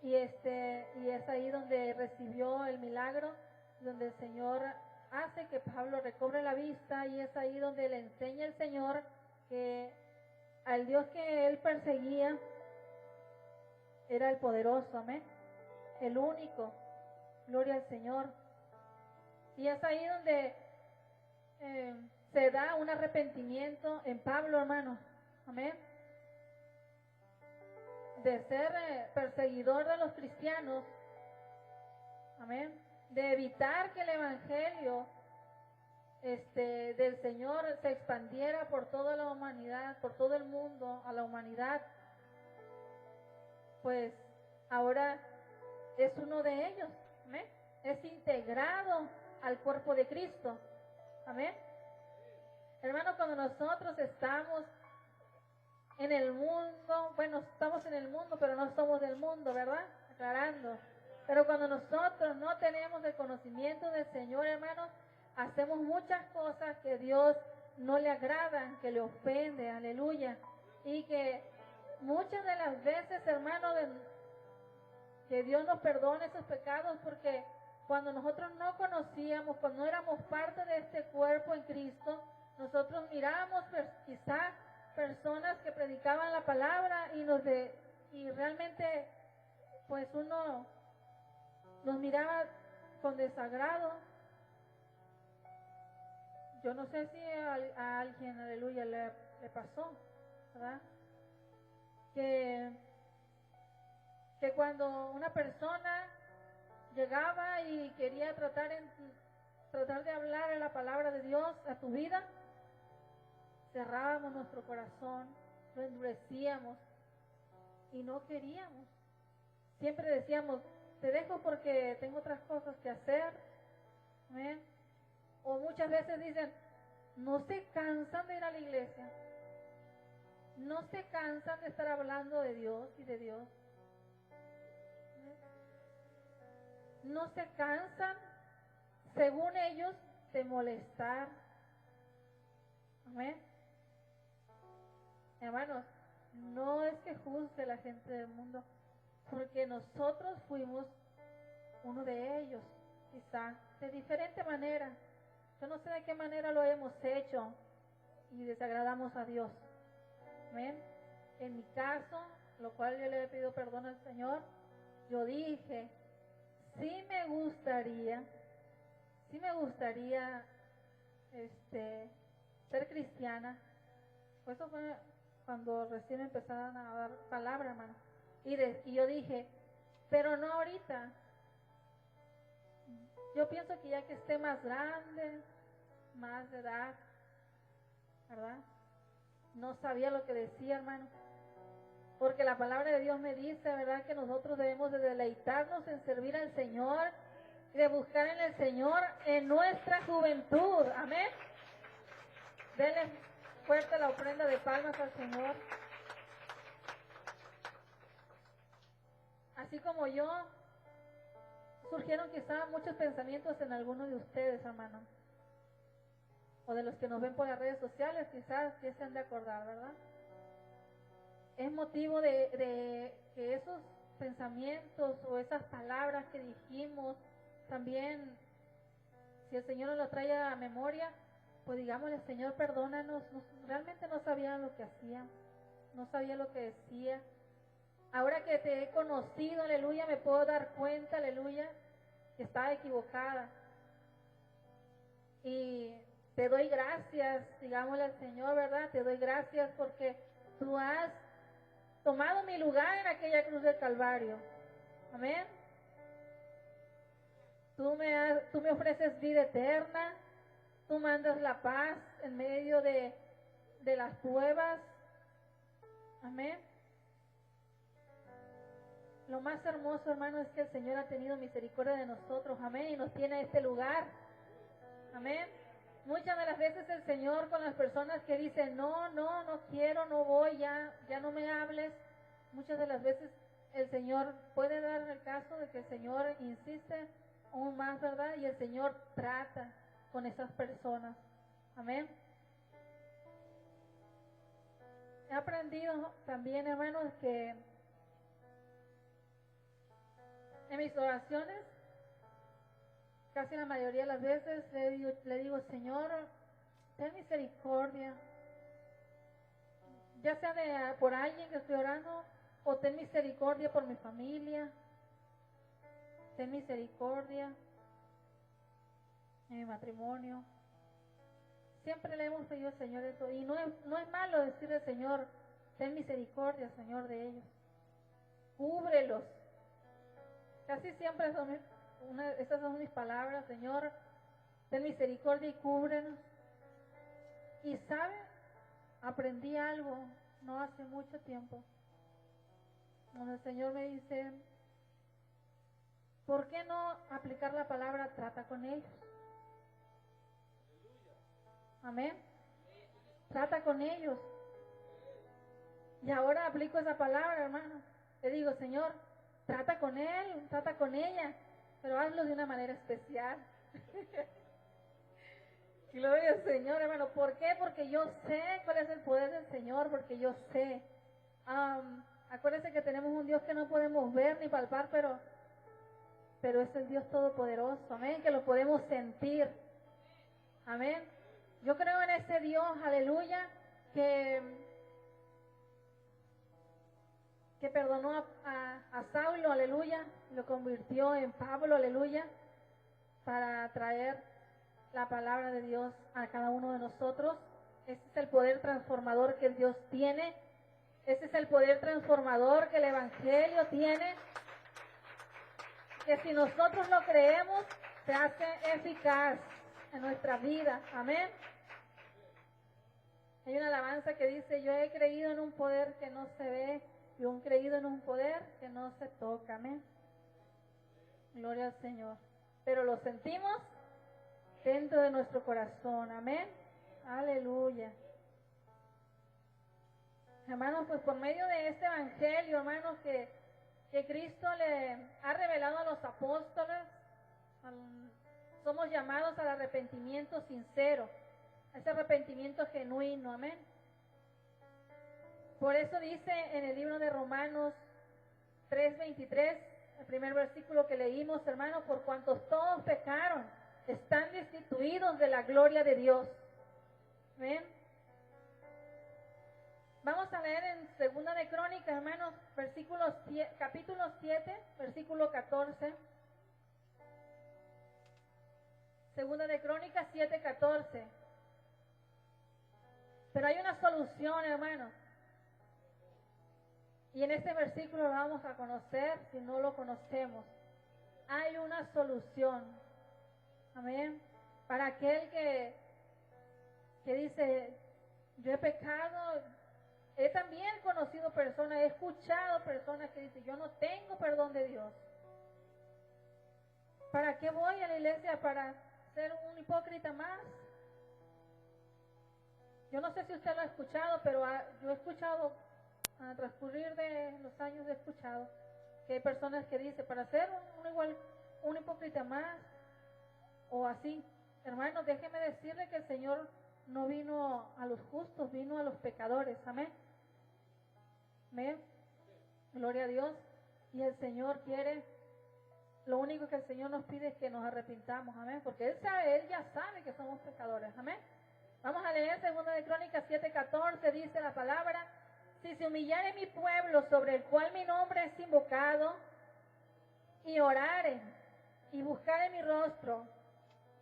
y es ahí donde recibió el milagro, donde el Señor hace que Pablo recobre la vista, y es ahí donde le enseña el Señor que al Dios que él perseguía era el poderoso, amén, el único, gloria al Señor. Y es ahí donde se da un arrepentimiento en Pablo, hermano, amén, de ser perseguidor de los cristianos, amén, de evitar que el evangelio del Señor se expandiera por toda la humanidad, por todo el mundo, a la humanidad. Pues ahora es uno de ellos, amén, es integrado al cuerpo de Cristo, amén. Hermano, cuando nosotros estamos en el mundo, bueno, estamos en el mundo, pero no somos del mundo, ¿verdad? Aclarando. Pero cuando nosotros no tenemos el conocimiento del Señor, hermanos, hacemos muchas cosas que Dios no le agradan, que le ofende, aleluya. Y que muchas de las veces, hermanos, que Dios nos perdone esos pecados, porque cuando nosotros no conocíamos, cuando no éramos parte de este cuerpo en Cristo, nosotros mirábamos quizá personas que predicaban la palabra y realmente pues uno los miraba con desagrado. Yo no sé si a alguien, aleluya, le pasó, ¿verdad? Que cuando una persona llegaba y quería tratar de hablar en la palabra de Dios a tu vida, cerrábamos nuestro corazón, lo endurecíamos y no queríamos. Siempre decíamos, te dejo porque tengo otras cosas que hacer. ¿Amén? O muchas veces dicen, no se cansan de ir a la iglesia, no se cansan de estar hablando de Dios y de Dios. No se cansan, según ellos, de molestar. Amén. Hermanos, no es que juzgue la gente del mundo, porque nosotros fuimos uno de ellos, quizá de diferente manera. Yo no sé de qué manera lo hemos hecho y desagradamos a Dios. Amén. En mi caso, lo cual yo le he pedido perdón al Señor, yo dije, sí me gustaría ser cristiana. Pues eso fue cuando recién empezaron a dar palabra, hermano. Y yo dije, pero no ahorita. Yo pienso que ya que esté más grande, más de edad, ¿verdad? No sabía lo que decía, hermano. Porque la palabra de Dios me dice, ¿verdad?, que nosotros debemos de deleitarnos en servir al Señor y de buscar en el Señor en nuestra juventud. Amén. Denle fuerte la ofrenda de palmas al Señor. Así como yo, surgieron quizá muchos pensamientos en algunos de ustedes, hermano. O de los que nos ven por las redes sociales, quizás que se han de acordar, ¿verdad? Es motivo de que esos pensamientos o esas palabras que dijimos, también, si el Señor nos lo trae a memoria, pues digámosle, Señor, perdónanos. Realmente no sabía lo que hacía, no sabía lo que decía, Ahora que te he conocido, aleluya, me puedo dar cuenta, aleluya, que estaba equivocada. Y te doy gracias, digámosle al Señor, ¿verdad? Te doy gracias porque tú has tomado mi lugar en aquella cruz del Calvario. Amén. Tú me ofreces vida eterna. Tú mandas la paz en medio de las pruebas. Amén. Lo más hermoso, hermano, es que el Señor ha tenido misericordia de nosotros. Amén. Y nos tiene a este lugar. Amén. Muchas de las veces el Señor con las personas que dicen, no quiero, no voy, ya no me hables. Muchas de las veces el Señor puede dar el caso de que el Señor insiste aún más, ¿verdad? Y el Señor trata con esas personas. Amén. He aprendido también, hermanos, que en mis oraciones, casi la mayoría de las veces le digo, Señor, ten misericordia, ya sea por alguien que estoy orando, o ten misericordia por mi familia, ten misericordia en mi matrimonio. Siempre le hemos pedido al Señor eso, y no es malo decirle al Señor, ten misericordia, Señor, de ellos, cúbrelos. Casi siempre estas son mis palabras, Señor, ten misericordia y cúbrenos. Y ¿sabe? Aprendí algo no hace mucho tiempo, donde el Señor me dice, ¿por qué no aplicar la palabra trata con ellos? Amén. Trata con ellos. Y ahora aplico esa palabra, hermano. Le digo, Señor, trata con él, trata con ella, pero hazlo de una manera especial. Gloria al Señor, hermano. ¿Por qué? Porque yo sé cuál es el poder del Señor, porque yo sé. Acuérdense que tenemos un Dios que no podemos ver ni palpar, pero es el Dios todopoderoso, amén, que lo podemos sentir. Amén. Yo creo en ese Dios, aleluya, que perdonó a Saulo, aleluya, lo convirtió en Pablo, aleluya, para traer la palabra de Dios a cada uno de nosotros. Ese es el poder transformador que Dios tiene. Ese es el poder transformador que el Evangelio tiene. Que si nosotros lo creemos, se hace eficaz en nuestra vida. Amén. Hay una alabanza que dice, yo he creído en un poder que no se ve y he creído en un poder que no se toca. Amén. Gloria al Señor. Pero lo sentimos dentro de nuestro corazón. Amén. Aleluya. Hermanos, pues por medio de este evangelio, hermanos, que Cristo le ha revelado a los apóstoles, somos llamados al arrepentimiento sincero, a ese arrepentimiento genuino. Amén. Por eso dice en el libro de Romanos 3:23, el primer versículo que leímos, hermanos, por cuantos todos pecaron, están destituidos de la gloria de Dios. ¿Ven? Vamos a leer en Segunda de Crónicas, hermanos, capítulo 7, versículo 14. Segunda de Crónicas 7:14. Pero hay una solución, hermanos. Y en este versículo lo vamos a conocer si no lo conocemos. Hay una solución. Amén. Para aquel que dice, yo he pecado, he también conocido personas, he escuchado personas que dicen, yo no tengo perdón de Dios. ¿Para qué voy a la iglesia? ¿Para ser un hipócrita más? Yo no sé si usted lo ha escuchado, pero yo he escuchado, a transcurrir de los años he escuchado que hay personas que dicen, para ser un hipócrita más, o así. Hermanos, déjeme decirle que el Señor no vino a los justos, vino a los pecadores. Amén. Amén. Gloria a Dios. Y el Señor quiere, lo único que el Señor nos pide es que nos arrepintamos. Amén. Porque Él ya sabe que somos pecadores. Amén. Vamos a leer Segunda de Crónicas 7:14, dice la palabra, si se humillare mi pueblo sobre el cual mi nombre es invocado, y oraren, y buscaren mi rostro,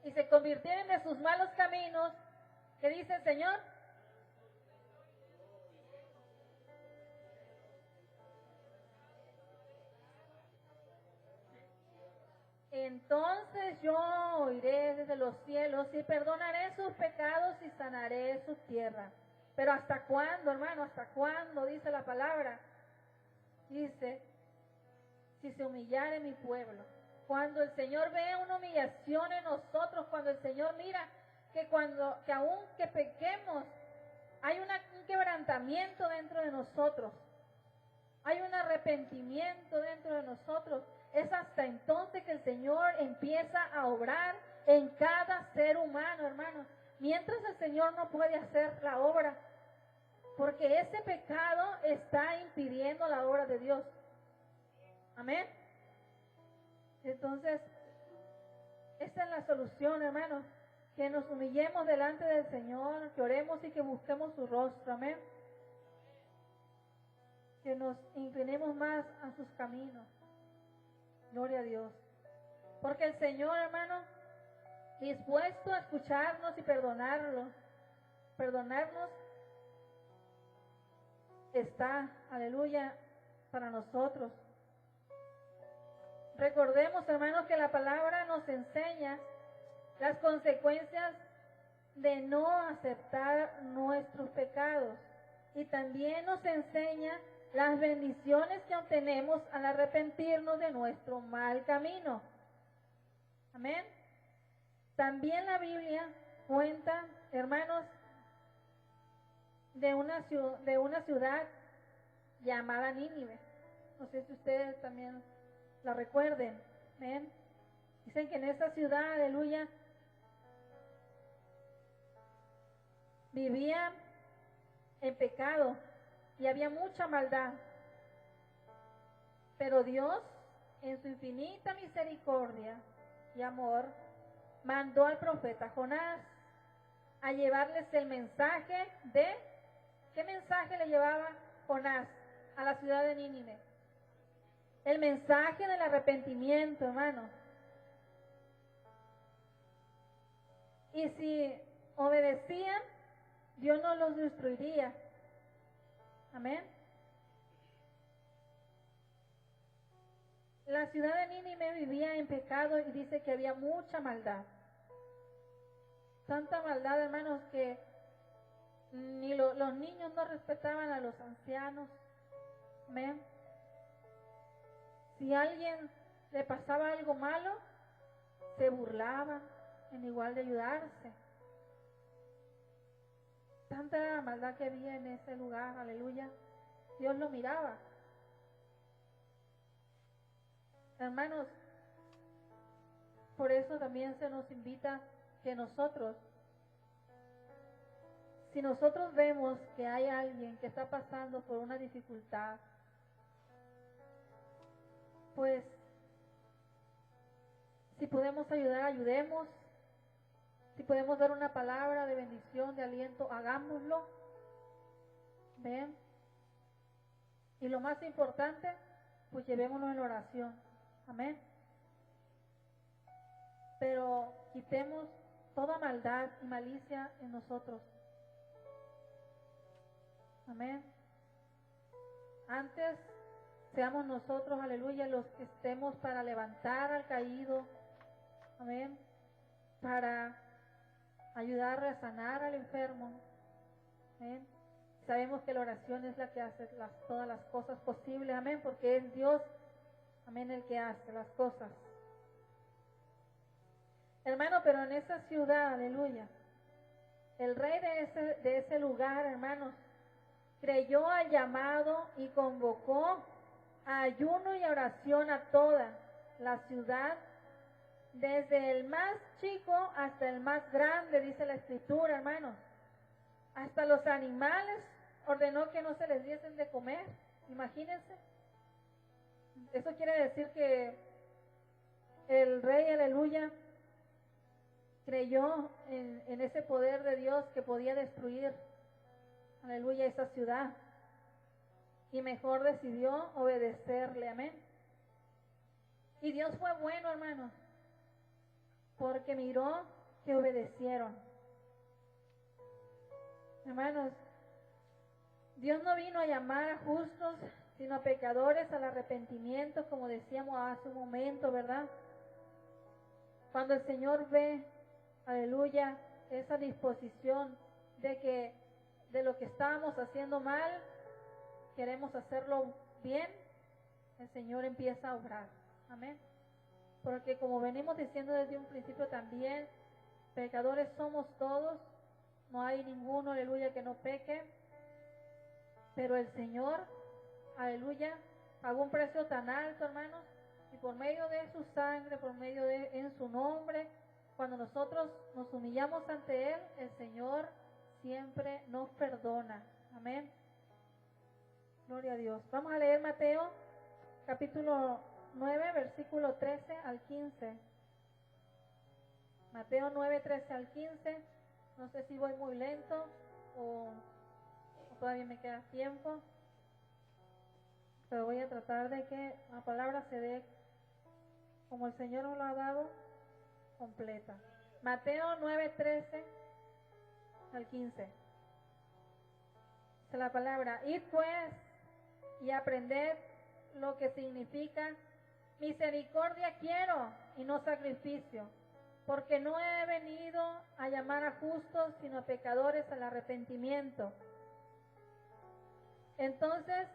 y se convirtieren de sus malos caminos, ¿qué dice el Señor? Entonces yo oiré desde los cielos y perdonaré sus pecados y sanaré su tierra. Pero ¿hasta cuándo, hermano? ¿Hasta cuándo? Dice la palabra. Dice, si se humillare mi pueblo. Cuando el Señor ve una humillación en nosotros, cuando el Señor mira que aun que pequemos, hay un quebrantamiento dentro de nosotros. Hay un arrepentimiento dentro de nosotros. Es hasta entonces que el Señor empieza a obrar en cada ser humano, hermanos. Mientras el Señor no puede hacer la obra, porque ese pecado está impidiendo la obra de Dios. Amén. Entonces, esta es la solución, hermanos. Que nos humillemos delante del Señor, que oremos y que busquemos su rostro. Amén. Que nos inclinemos más a sus caminos. Gloria a Dios. Porque el Señor, hermano, dispuesto a escucharnos y perdonarnos, está, aleluya, para nosotros. Recordemos, hermanos, que la palabra nos enseña las consecuencias de no aceptar nuestros pecados. Y también nos enseña las bendiciones que obtenemos al arrepentirnos de nuestro mal camino. Amén. También la Biblia cuenta, hermanos, de una ciudad llamada Nínive. No sé si ustedes también la recuerden. Amén. Dicen que en esta ciudad, aleluya, vivían en pecado y había mucha maldad. Pero Dios, en su infinita misericordia y amor, mandó al profeta Jonás a llevarles el mensaje de... ¿Qué mensaje le llevaba Jonás a la ciudad de Nínive? El mensaje del arrepentimiento, hermano. Y si obedecían, Dios no los destruiría. Amén. La ciudad de Nínive vivía en pecado y dice que había mucha maldad. Tanta maldad, hermanos, que ni los niños no respetaban a los ancianos. Amén. Si a alguien le pasaba algo malo, se burlaban en igual de ayudarse. Tanta era la maldad que había en ese lugar, aleluya. Dios lo miraba. Hermanos, por eso también se nos invita que nosotros, si nosotros vemos que hay alguien que está pasando por una dificultad, pues si podemos ayudar, ayudemos. Si podemos dar una palabra de bendición, de aliento, hagámoslo. ¿Ven? Y lo más importante, pues llevémoslo en la oración. Amén. Pero quitemos toda maldad y malicia en nosotros. Amén. Antes seamos nosotros, aleluya, los que estemos para levantar al caído. Amén. Para ayudar a sanar al enfermo. Amén. Sabemos que la oración es la que hace todas las cosas posibles. Amén. Porque es Dios, amén, el que hace las cosas. Hermano, pero en esa ciudad, aleluya, el rey de ese lugar, hermanos, creyó al llamado y convocó a ayuno y oración a toda la ciudad, desde el más chico hasta el más grande, dice la Escritura, hermanos. Hasta los animales ordenó que no se les diesen de comer. Imagínense. Eso quiere decir que el rey, aleluya, creyó en ese poder de Dios que podía destruir, aleluya, esa ciudad. y mejor decidió obedecerle, amén. Y Dios fue bueno, hermanos, porque miró que obedecieron. Hermanos, Dios no vino a llamar a justos, sino a pecadores al arrepentimiento, como decíamos hace un momento, ¿verdad? Cuando el Señor ve, aleluya, esa disposición de lo que estábamos haciendo mal, queremos hacerlo bien, el Señor empieza a obrar. Amén. Porque como venimos diciendo desde un principio también, pecadores somos todos, no hay ninguno, aleluya, que no peque, pero el Señor, aleluya, pagó un precio tan alto, hermanos, y por medio de su sangre, por medio de en su nombre, cuando nosotros nos humillamos ante Él, el Señor siempre nos perdona. Amén. Gloria a Dios. Vamos a leer Mateo, capítulo 9, versículo 13 al 15. Mateo 9, 13 al 15. No sé si voy muy lento o todavía me queda tiempo, pero voy a tratar de que la palabra se dé como el Señor nos lo ha dado, completa. Mateo 9, 13 al 15. Dice la palabra: id pues y aprended lo que significa misericordia quiero y no sacrificio, porque no he venido a llamar a justos, sino a pecadores al arrepentimiento. Entonces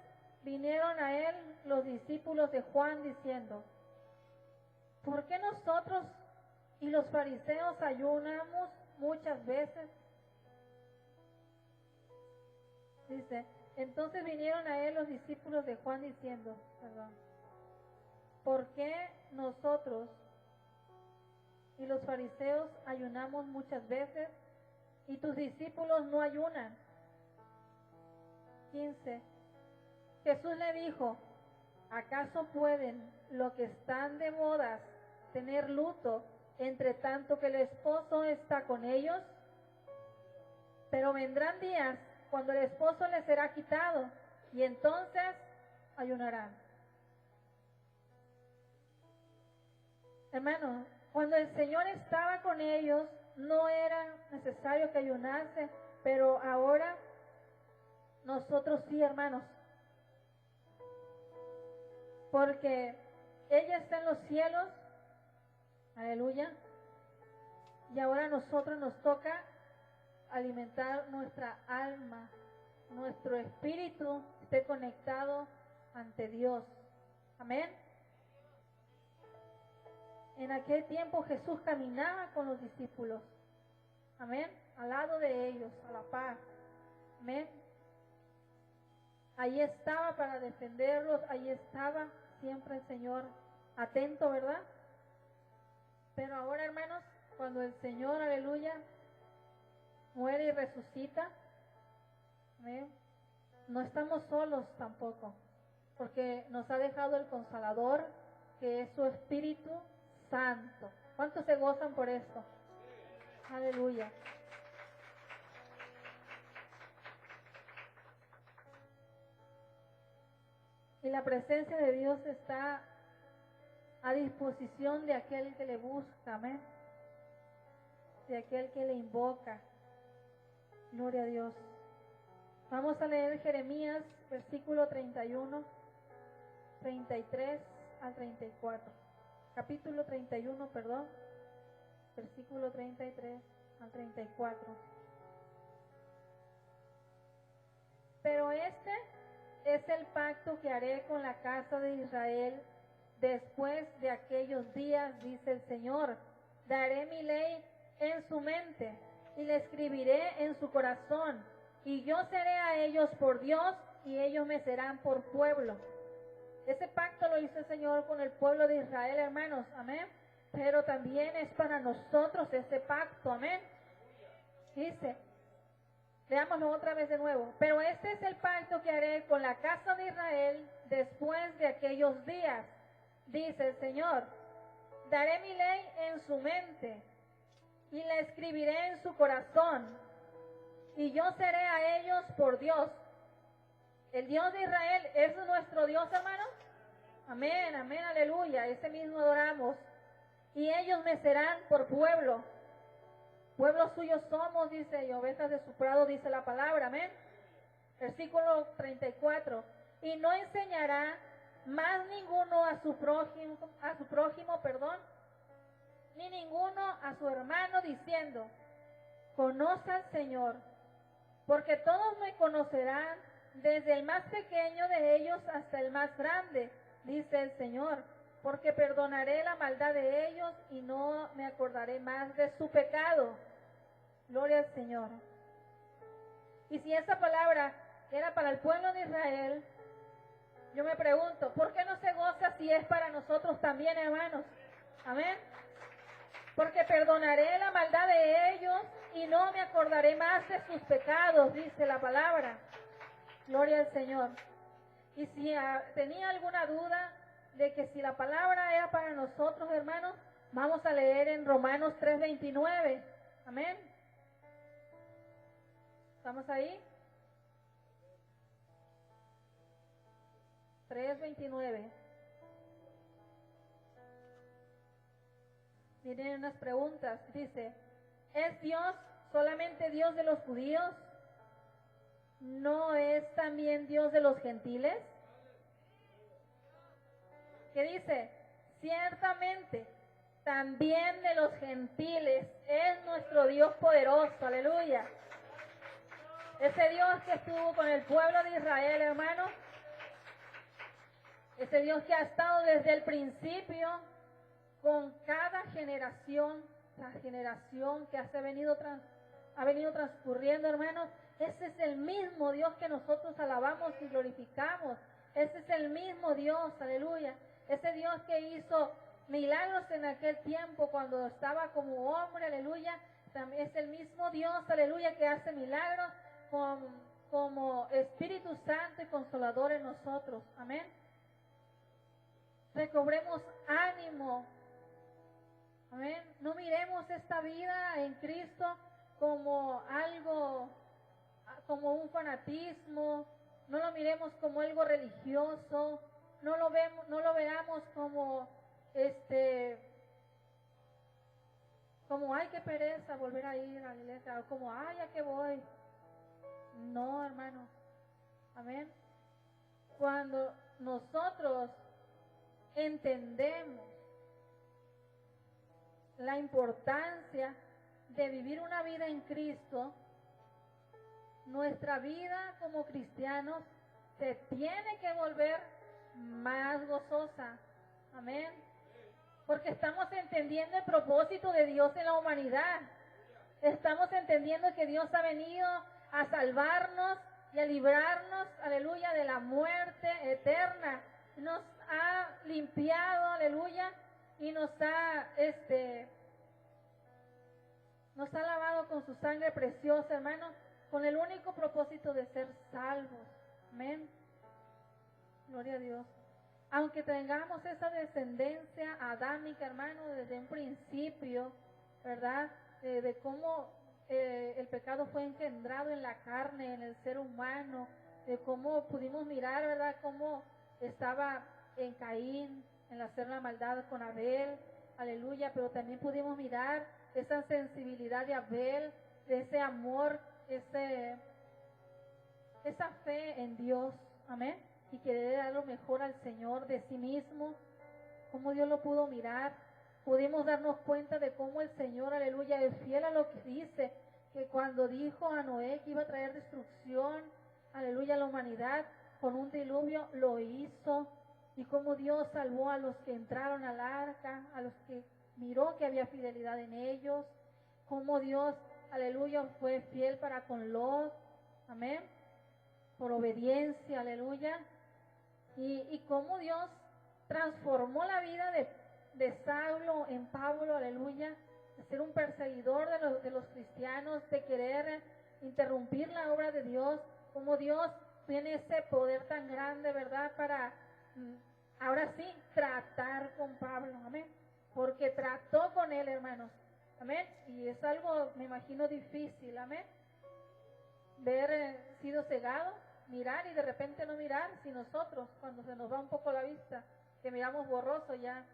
vinieron a él los discípulos de Juan diciendo: ¿por qué nosotros y los fariseos ayunamos muchas veces? Dice, entonces vinieron a él los discípulos de Juan diciendo, ¿por qué nosotros y los fariseos ayunamos muchas veces y tus discípulos no ayunan? 15. Jesús le dijo: ¿acaso pueden los que están de bodas tener luto entre tanto que el esposo está con ellos? Pero vendrán días cuando el esposo les será quitado y entonces ayunarán. Hermanos, cuando el Señor estaba con ellos no era necesario que ayunase, pero ahora nosotros sí, hermanos, porque ella está en los cielos, aleluya, y ahora a nosotros nos toca alimentar nuestra alma, nuestro espíritu esté conectado ante Dios. Amén. En aquel tiempo Jesús caminaba con los discípulos, amén, al lado de ellos, a la par, amén. Ahí estaba para defenderlos, ahí estaba siempre el Señor atento, ¿verdad? Pero ahora, hermanos, cuando el Señor, aleluya, muere y resucita, ¿eh? No estamos solos tampoco, porque nos ha dejado el Consolador, que es su Espíritu Santo. ¿Cuántos se gozan por esto? Aleluya. Y la presencia de Dios está a disposición de aquel que le busca, amén, de aquel que le invoca. Gloria a Dios. Vamos a leer Jeremías, versículo 31, 33 al 34. Capítulo 31, perdón, versículo 33 al 34. Pero este es el pacto que haré con la casa de Israel después de aquellos días, dice el Señor. Daré mi ley en su mente y la escribiré en su corazón, y yo seré a ellos por Dios y ellos me serán por pueblo. Ese pacto lo hizo el Señor con el pueblo de Israel, hermanos, amén. Pero también es para nosotros ese pacto, amén. Dice, leámoslo otra vez de nuevo. Pero este es el pacto que haré con la casa de Israel después de aquellos días, dice el Señor. Daré mi ley en su mente y la escribiré en su corazón, y yo seré a ellos por Dios, El Dios de Israel es nuestro Dios, hermanos. Amén, amén, aleluya. Ese mismo adoramos. Y ellos me serán por pueblo. Pueblo suyo somos, dice, y ovejas de su prado, dice la palabra. Amén. Versículo 34. Y no enseñará más ninguno a su prójimo, ni ninguno a su hermano, diciendo, conoce al Señor, porque todos me conocerán, desde el más pequeño de ellos hasta el más grande, dice el Señor, porque perdonaré la maldad de ellos y no me acordaré más de su pecado. Gloria al Señor. Y si esa palabra era para el pueblo de Israel, yo me pregunto, ¿por qué no se goza si es para nosotros también, hermanos? Amén. Porque perdonaré la maldad de ellos y no me acordaré más de sus pecados, dice la palabra. Gloria al Señor. Y si tenía alguna duda de que si la palabra era para nosotros, hermanos, vamos a leer en Romanos 3:29. Amén. ¿Estamos ahí? 3:29. Miren unas preguntas. Dice, ¿es Dios solamente Dios de los judíos? ¿No es también Dios de los gentiles? ¿Qué dice? Ciertamente, también de los gentiles es nuestro Dios poderoso. Aleluya. Ese Dios que estuvo con el pueblo de Israel, hermano. Ese Dios que ha estado desde el principio con cada generación, la generación que ha venido transcurriendo, hermanos. Ese es el mismo Dios que nosotros alabamos y glorificamos. Ese es el mismo Dios, aleluya. Ese Dios que hizo milagros en aquel tiempo cuando estaba como hombre, aleluya. También es el mismo Dios, aleluya, que hace milagros como Espíritu Santo y Consolador en nosotros. Amén. Recobremos ánimo. Amén. No miremos esta vida en Cristo como algo, como un fanatismo. No lo miremos como algo religioso. No lo veamos como como ay, qué pereza volver a ir a la iglesia, o como ay, ¿a qué voy? No, hermano. Amén. Cuando nosotros entendemos la importancia de vivir una vida en Cristo, nuestra vida como cristianos se tiene que volver más gozosa. Amén. Porque estamos entendiendo el propósito de Dios en la humanidad. Estamos entendiendo que Dios ha venido a salvarnos y a librarnos, aleluya, de la muerte eterna. Nos ha limpiado, aleluya, y nos ha lavado con su sangre preciosa, hermano, con el único propósito de ser salvos. Amén. Gloria a Dios. Aunque tengamos esa descendencia adámica, hermano, desde un principio, ¿verdad? De cómo el pecado fue engendrado en la carne, en el ser humano, de cómo pudimos mirar, ¿verdad? Cómo estaba en Caín, en hacer la maldad con Abel, aleluya, pero también pudimos mirar esa sensibilidad de Abel, de ese amor, esa fe en Dios, amén, y querer dar lo mejor al Señor de sí mismo, cómo Dios lo pudo mirar. Pudimos darnos cuenta de cómo el Señor, aleluya, es fiel a lo que dice, que cuando dijo a Noé que iba a traer destrucción, aleluya, a la humanidad con un diluvio, lo hizo. Y cómo Dios salvó a los que entraron al arca, a los que miró que había fidelidad en ellos, cómo Dios, aleluya, fue fiel para con Lot, amén, por obediencia, aleluya, y cómo Dios transformó la vida de Saulo en Pablo, aleluya, de ser un perseguidor de los cristianos, de querer interrumpir la obra de Dios, como Dios tiene ese poder tan grande, ¿verdad? Para ahora sí tratar con Pablo, amén, porque trató con él, hermanos, amén, y es algo, me imagino, difícil, amén, ver sido cegado, mirar y de repente no mirar, si nosotros, cuando se nos va un poco la vista, que miramos borroso ya,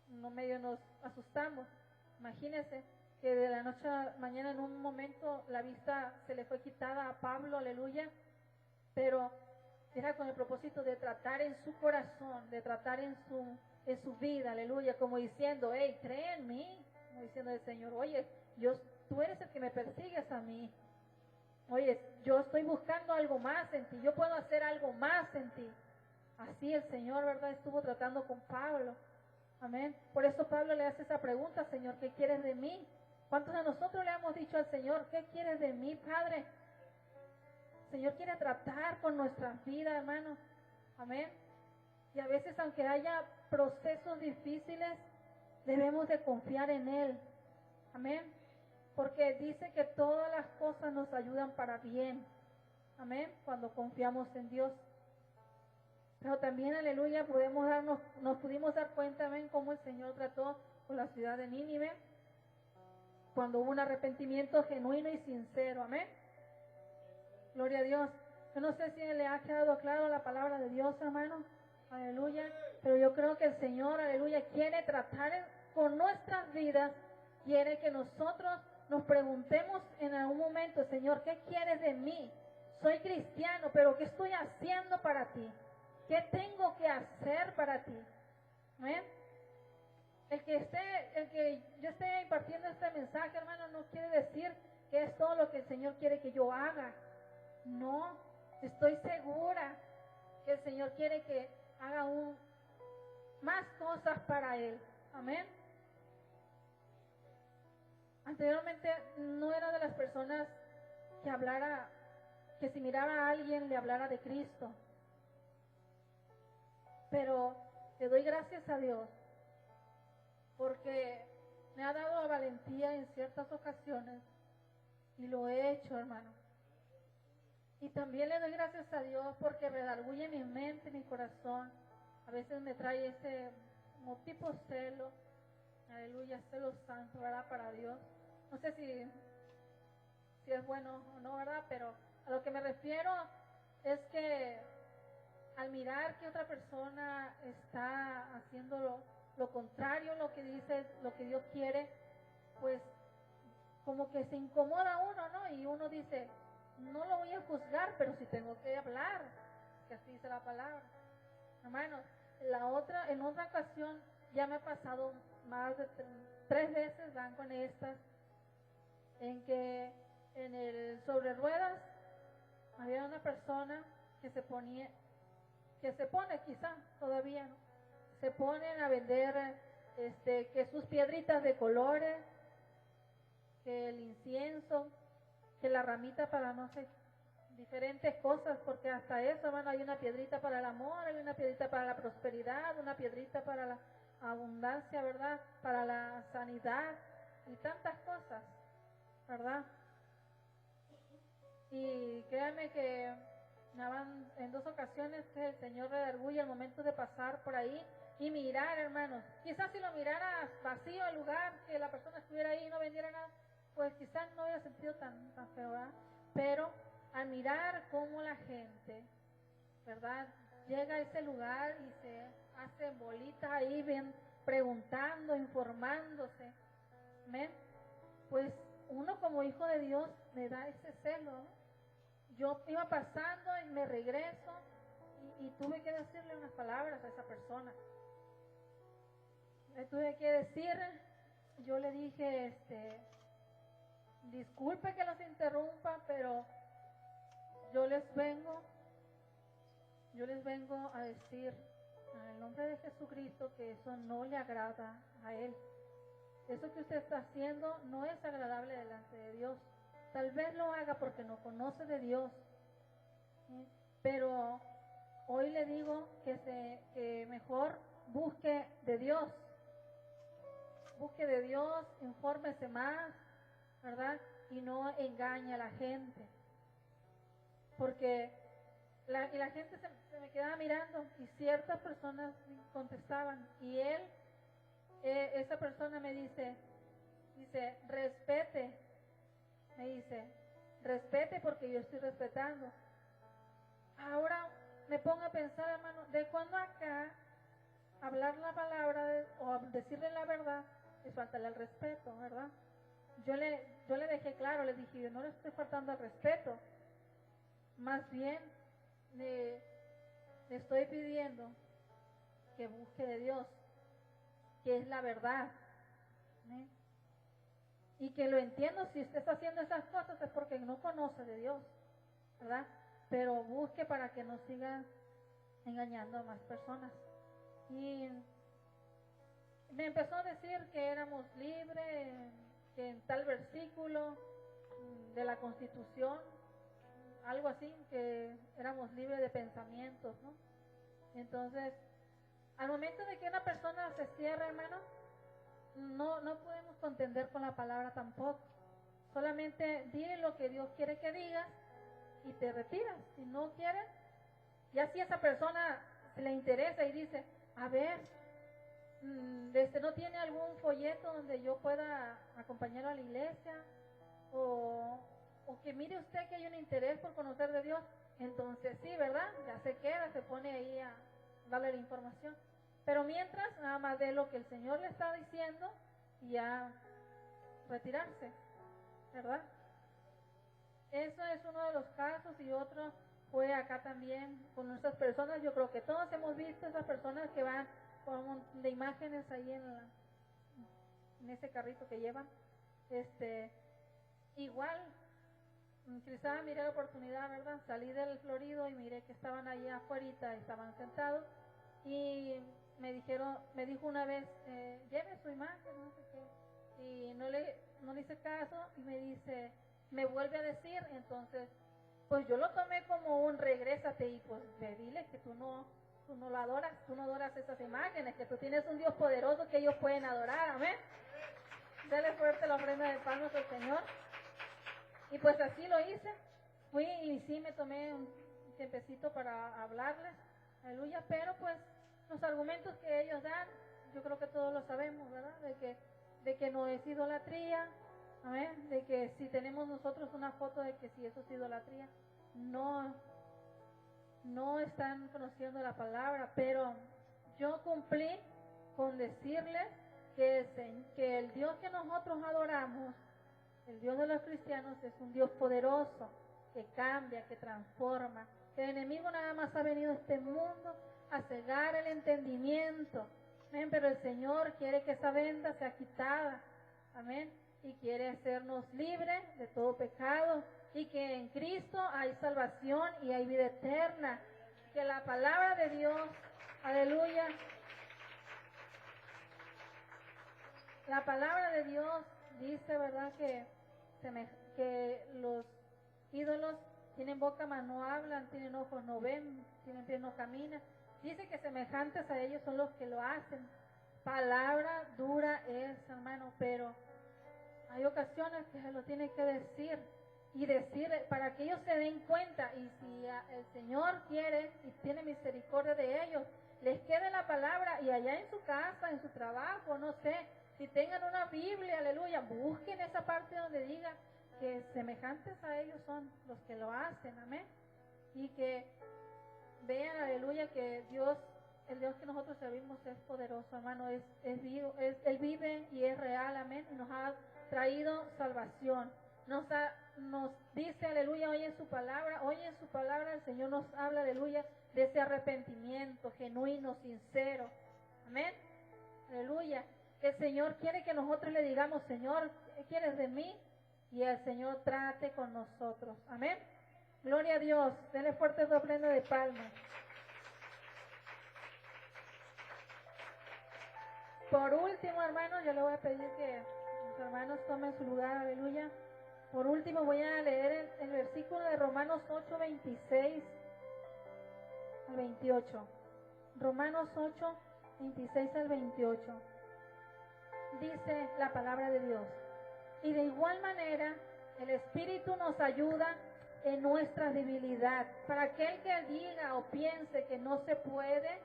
no medio nos asustamos. Imagínense que de la noche a la mañana en un momento la vista se le fue quitada a Pablo, aleluya, pero era con el propósito de tratar en su corazón, de tratar en su vida, aleluya, como diciendo, hey, cree en mí, como diciendo el Señor, oye, tú eres el que me persigues a mí, oye, yo estoy buscando algo más en ti, yo puedo hacer algo más en ti. Así el Señor, ¿verdad?, estuvo tratando con Pablo. Amén. Por eso Pablo le hace esa pregunta, Señor, ¿qué quieres de mí? ¿Cuántos de nosotros le hemos dicho al Señor, ¿qué quieres de mí, Padre? El Señor quiere tratar con nuestras vidas, hermanos. Amén. Y a veces, aunque haya procesos difíciles, debemos de confiar en Él. Amén. Porque dice que todas las cosas nos ayudan para bien. Amén. Cuando confiamos en Dios. Pero también, aleluya, nos pudimos dar cuenta, amén, cómo el Señor trató con la ciudad de Nínive, cuando hubo un arrepentimiento genuino y sincero, amén. Gloria a Dios. Yo no sé si le ha quedado claro la palabra de Dios, hermano, aleluya, pero yo creo que el Señor, aleluya, quiere tratar con nuestras vidas, quiere que nosotros nos preguntemos en algún momento, Señor, ¿qué quieres de mí? Soy cristiano, pero ¿qué estoy haciendo para ti? ¿Qué tengo que hacer para ti? ¿Amén? El que yo esté impartiendo este mensaje, hermano, no quiere decir que es todo lo que el Señor quiere que yo haga. No, estoy segura que el Señor quiere que haga más cosas para Él. Amén. Anteriormente no era de las personas que si mirara a alguien le hablara de Cristo. Pero le doy gracias a Dios porque me ha dado valentía en ciertas ocasiones y lo he hecho, hermano. Y también le doy gracias a Dios porque redarguye mi mente, mi corazón. A veces me trae ese como tipo celo, aleluya, celo santo, ¿verdad? Para Dios. No sé si es bueno o no, ¿verdad? Pero a lo que me refiero es que al mirar que otra persona está haciendo lo contrario, lo que dice, lo que Dios quiere, pues como que se incomoda uno, ¿no? Y uno dice, no lo voy a juzgar, pero sí tengo que hablar, que así dice la palabra. Hermanos, en otra ocasión ya me ha pasado más de 3 veces, van con estas, en que en el sobre ruedas había una persona que se pone quizá todavía, ¿no? Se ponen a vender que sus piedritas de colores, que el incienso, que la ramita para no sé, diferentes cosas, porque hasta eso, hermano, hay una piedrita para el amor, hay una piedrita para la prosperidad, una piedrita para la abundancia, ¿verdad? Para la sanidad y tantas cosas, ¿verdad? Y créanme que en 2 ocasiones que el Señor redarguye al momento de pasar por ahí y mirar, hermanos. Quizás si lo mirara vacío el lugar, que la persona estuviera ahí y no vendiera nada, pues quizás no hubiera sentido tan feo, ¿verdad? Pero al mirar cómo la gente, ¿verdad?, llega a ese lugar y se hacen bolitas ahí, bien preguntando, informándose, ¿ven? Pues uno como hijo de Dios le da ese celo, ¿no? Yo iba pasando y me regreso y tuve que decirle unas palabras a esa persona. Le tuve que decir, yo le dije, disculpe que los interrumpa, pero yo les vengo a decir en el nombre de Jesucristo que eso no le agrada a Él. Eso que usted está haciendo no es agradable delante de Dios. Tal vez lo haga porque no conoce de Dios, ¿sí? Pero hoy le digo que mejor busque de Dios, infórmese más, ¿verdad? Y no engañe a la gente, porque la gente se me quedaba mirando y ciertas personas contestaban y esa persona me dice, respete porque yo estoy respetando. ahora me pongo a pensar, hermano, de cuando acá hablar la palabra o decirle la verdad es faltarle al respeto, ¿verdad? Yo le dejé claro, le dije, yo no le estoy faltando al respeto, más bien le estoy pidiendo que busque de Dios, que es la verdad, ¿eh? Y que lo entiendo, si usted está haciendo esas cosas es porque no conoce de Dios, ¿verdad? Pero busque para que no siga engañando a más personas. Y me empezó a decir que éramos libres, que en tal versículo de la Constitución, algo así, que éramos libres de pensamientos, ¿no? Entonces, al momento de que una persona se cierra, hermano, no podemos contender con la palabra tampoco. Solamente dile lo que Dios quiere que digas y te retiras. Si no quiere, ya si esa persona se le interesa y dice, a ver, no tiene algún folleto donde yo pueda acompañarlo a la iglesia, o que mire usted que hay un interés por conocer de Dios, entonces sí, ¿verdad? Ya se queda, se pone ahí a darle la información. Pero mientras, nada más de lo que el Señor le está diciendo y ya retirarse, ¿verdad? Eso es uno de los casos, y otro fue acá también con nuestras personas. Yo creo que todos hemos visto esas personas que van con un montón de imágenes ahí en ese carrito que llevan. Igual, quizá miré la oportunidad, ¿verdad? Salí del Florido y miré que estaban ahí afuera y estaban sentados, y me dijo una vez, lleve su imagen, no sé qué, y no le hice caso, y me vuelve a decir, entonces, pues yo lo tomé como un regrésate, y pues dile que tú no lo adoras, tú no adoras esas imágenes, que tú tienes un Dios poderoso que ellos pueden adorar, amén. Dale fuerte la ofrenda de palmas al Señor. Y pues así lo hice, fui y sí me tomé un tiempecito para hablarles, aleluya, pero pues los argumentos que ellos dan, yo creo que todos lo sabemos, ¿verdad? De que no es idolatría, amén, de que si tenemos nosotros una foto de que si eso es idolatría, no están conociendo la palabra. Pero yo cumplí con decirles que el Dios que nosotros adoramos, el Dios de los cristianos, es un Dios poderoso, que cambia, que transforma. Que el enemigo nada más ha venido a este mundo a cegar el entendimiento. Amén. Pero el Señor quiere que esa venda sea quitada. Amén. Y quiere hacernos libres de todo pecado. Y que en Cristo hay salvación y hay vida eterna. Que la palabra de Dios, aleluya, la palabra de Dios dice, ¿verdad?, que los ídolos tienen boca mas no hablan, tienen ojos no ven, tienen pies no caminan. Dice que semejantes a ellos son los que lo hacen. Palabra dura es, hermano, pero hay ocasiones que se lo tiene que decir, y decir para que ellos se den cuenta, y si el Señor quiere y tiene misericordia de ellos, les quede la palabra, y allá en su casa, en su trabajo, no sé, si tengan una Biblia, aleluya, busquen esa parte donde diga que semejantes a ellos son los que lo hacen, amén, y que vean, aleluya, que Dios, el Dios que nosotros servimos es poderoso, hermano, es vivo, Él vive y es real, amén, y nos ha traído salvación. Nos dice, aleluya, hoy en su palabra el Señor nos habla, aleluya, de ese arrepentimiento genuino, sincero, amén, aleluya. El Señor quiere que nosotros le digamos, Señor, ¿qué quieres de mí? Y el Señor trate con nosotros, amén. Gloria a Dios, denle fuerte ofrenda de palmas. Por último, hermanos, yo le voy a pedir que los hermanos tomen su lugar, aleluya. Por último voy a leer el versículo de Romanos 8, 26 al 28. Romanos 8, 26 al 28. Dice la palabra de Dios: y de igual manera el Espíritu nos ayuda en nuestra debilidad. Para aquel que diga o piense que no se puede,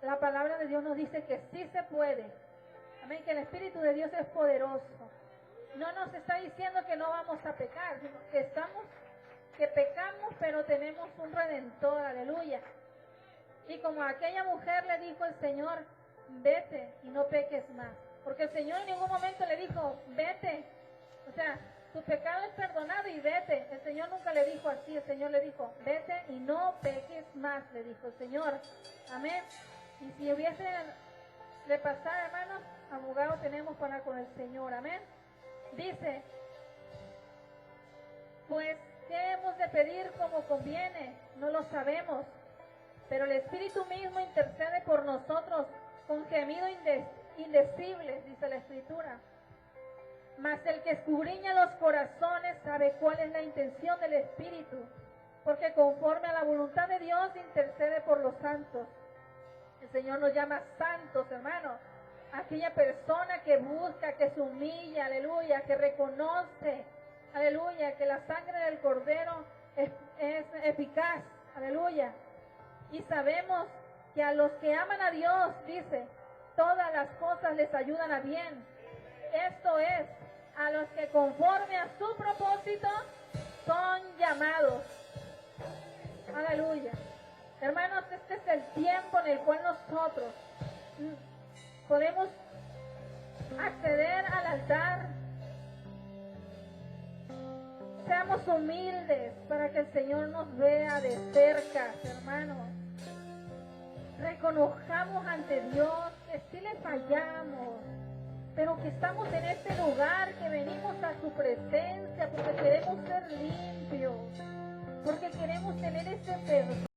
la palabra de Dios nos dice que sí se puede. Amén, que el Espíritu de Dios es poderoso. No nos está diciendo que no vamos a pecar, sino que estamos que pecamos, pero tenemos un Redentor, aleluya. Y como aquella mujer le dijo el Señor, vete y no peques más. Porque el Señor en ningún momento le dijo, vete. O sea, tu pecado es perdonado y vete. El Señor nunca le dijo así, el Señor le dijo, vete y no peques más, le dijo el Señor. Amén. Y si hubiese de pasar, hermanos, abogado tenemos para con el Señor. Amén. Dice, pues, ¿qué hemos de pedir como conviene? No lo sabemos. Pero el Espíritu mismo intercede por nosotros con gemido indecibles, dice la Escritura. Mas el que escudriña los corazones sabe cuál es la intención del Espíritu, porque conforme a la voluntad de Dios intercede por los santos. El Señor nos llama santos, hermanos. Aquella persona que busca, que se humilla, aleluya, que reconoce, aleluya, que la sangre del Cordero es eficaz, aleluya. Y sabemos que a los que aman a Dios, dice, todas las cosas les ayudan a bien. Esto es, a los que conforme a su propósito son llamados. Aleluya. Hermanos, este es el tiempo en el cual nosotros podemos acceder al altar. Seamos humildes para que el Señor nos vea de cerca, hermanos. Reconozcamos ante Dios que sí le fallamos, pero que estamos en este lugar, que venimos a su presencia porque queremos ser limpios, porque queremos tener ese perdón.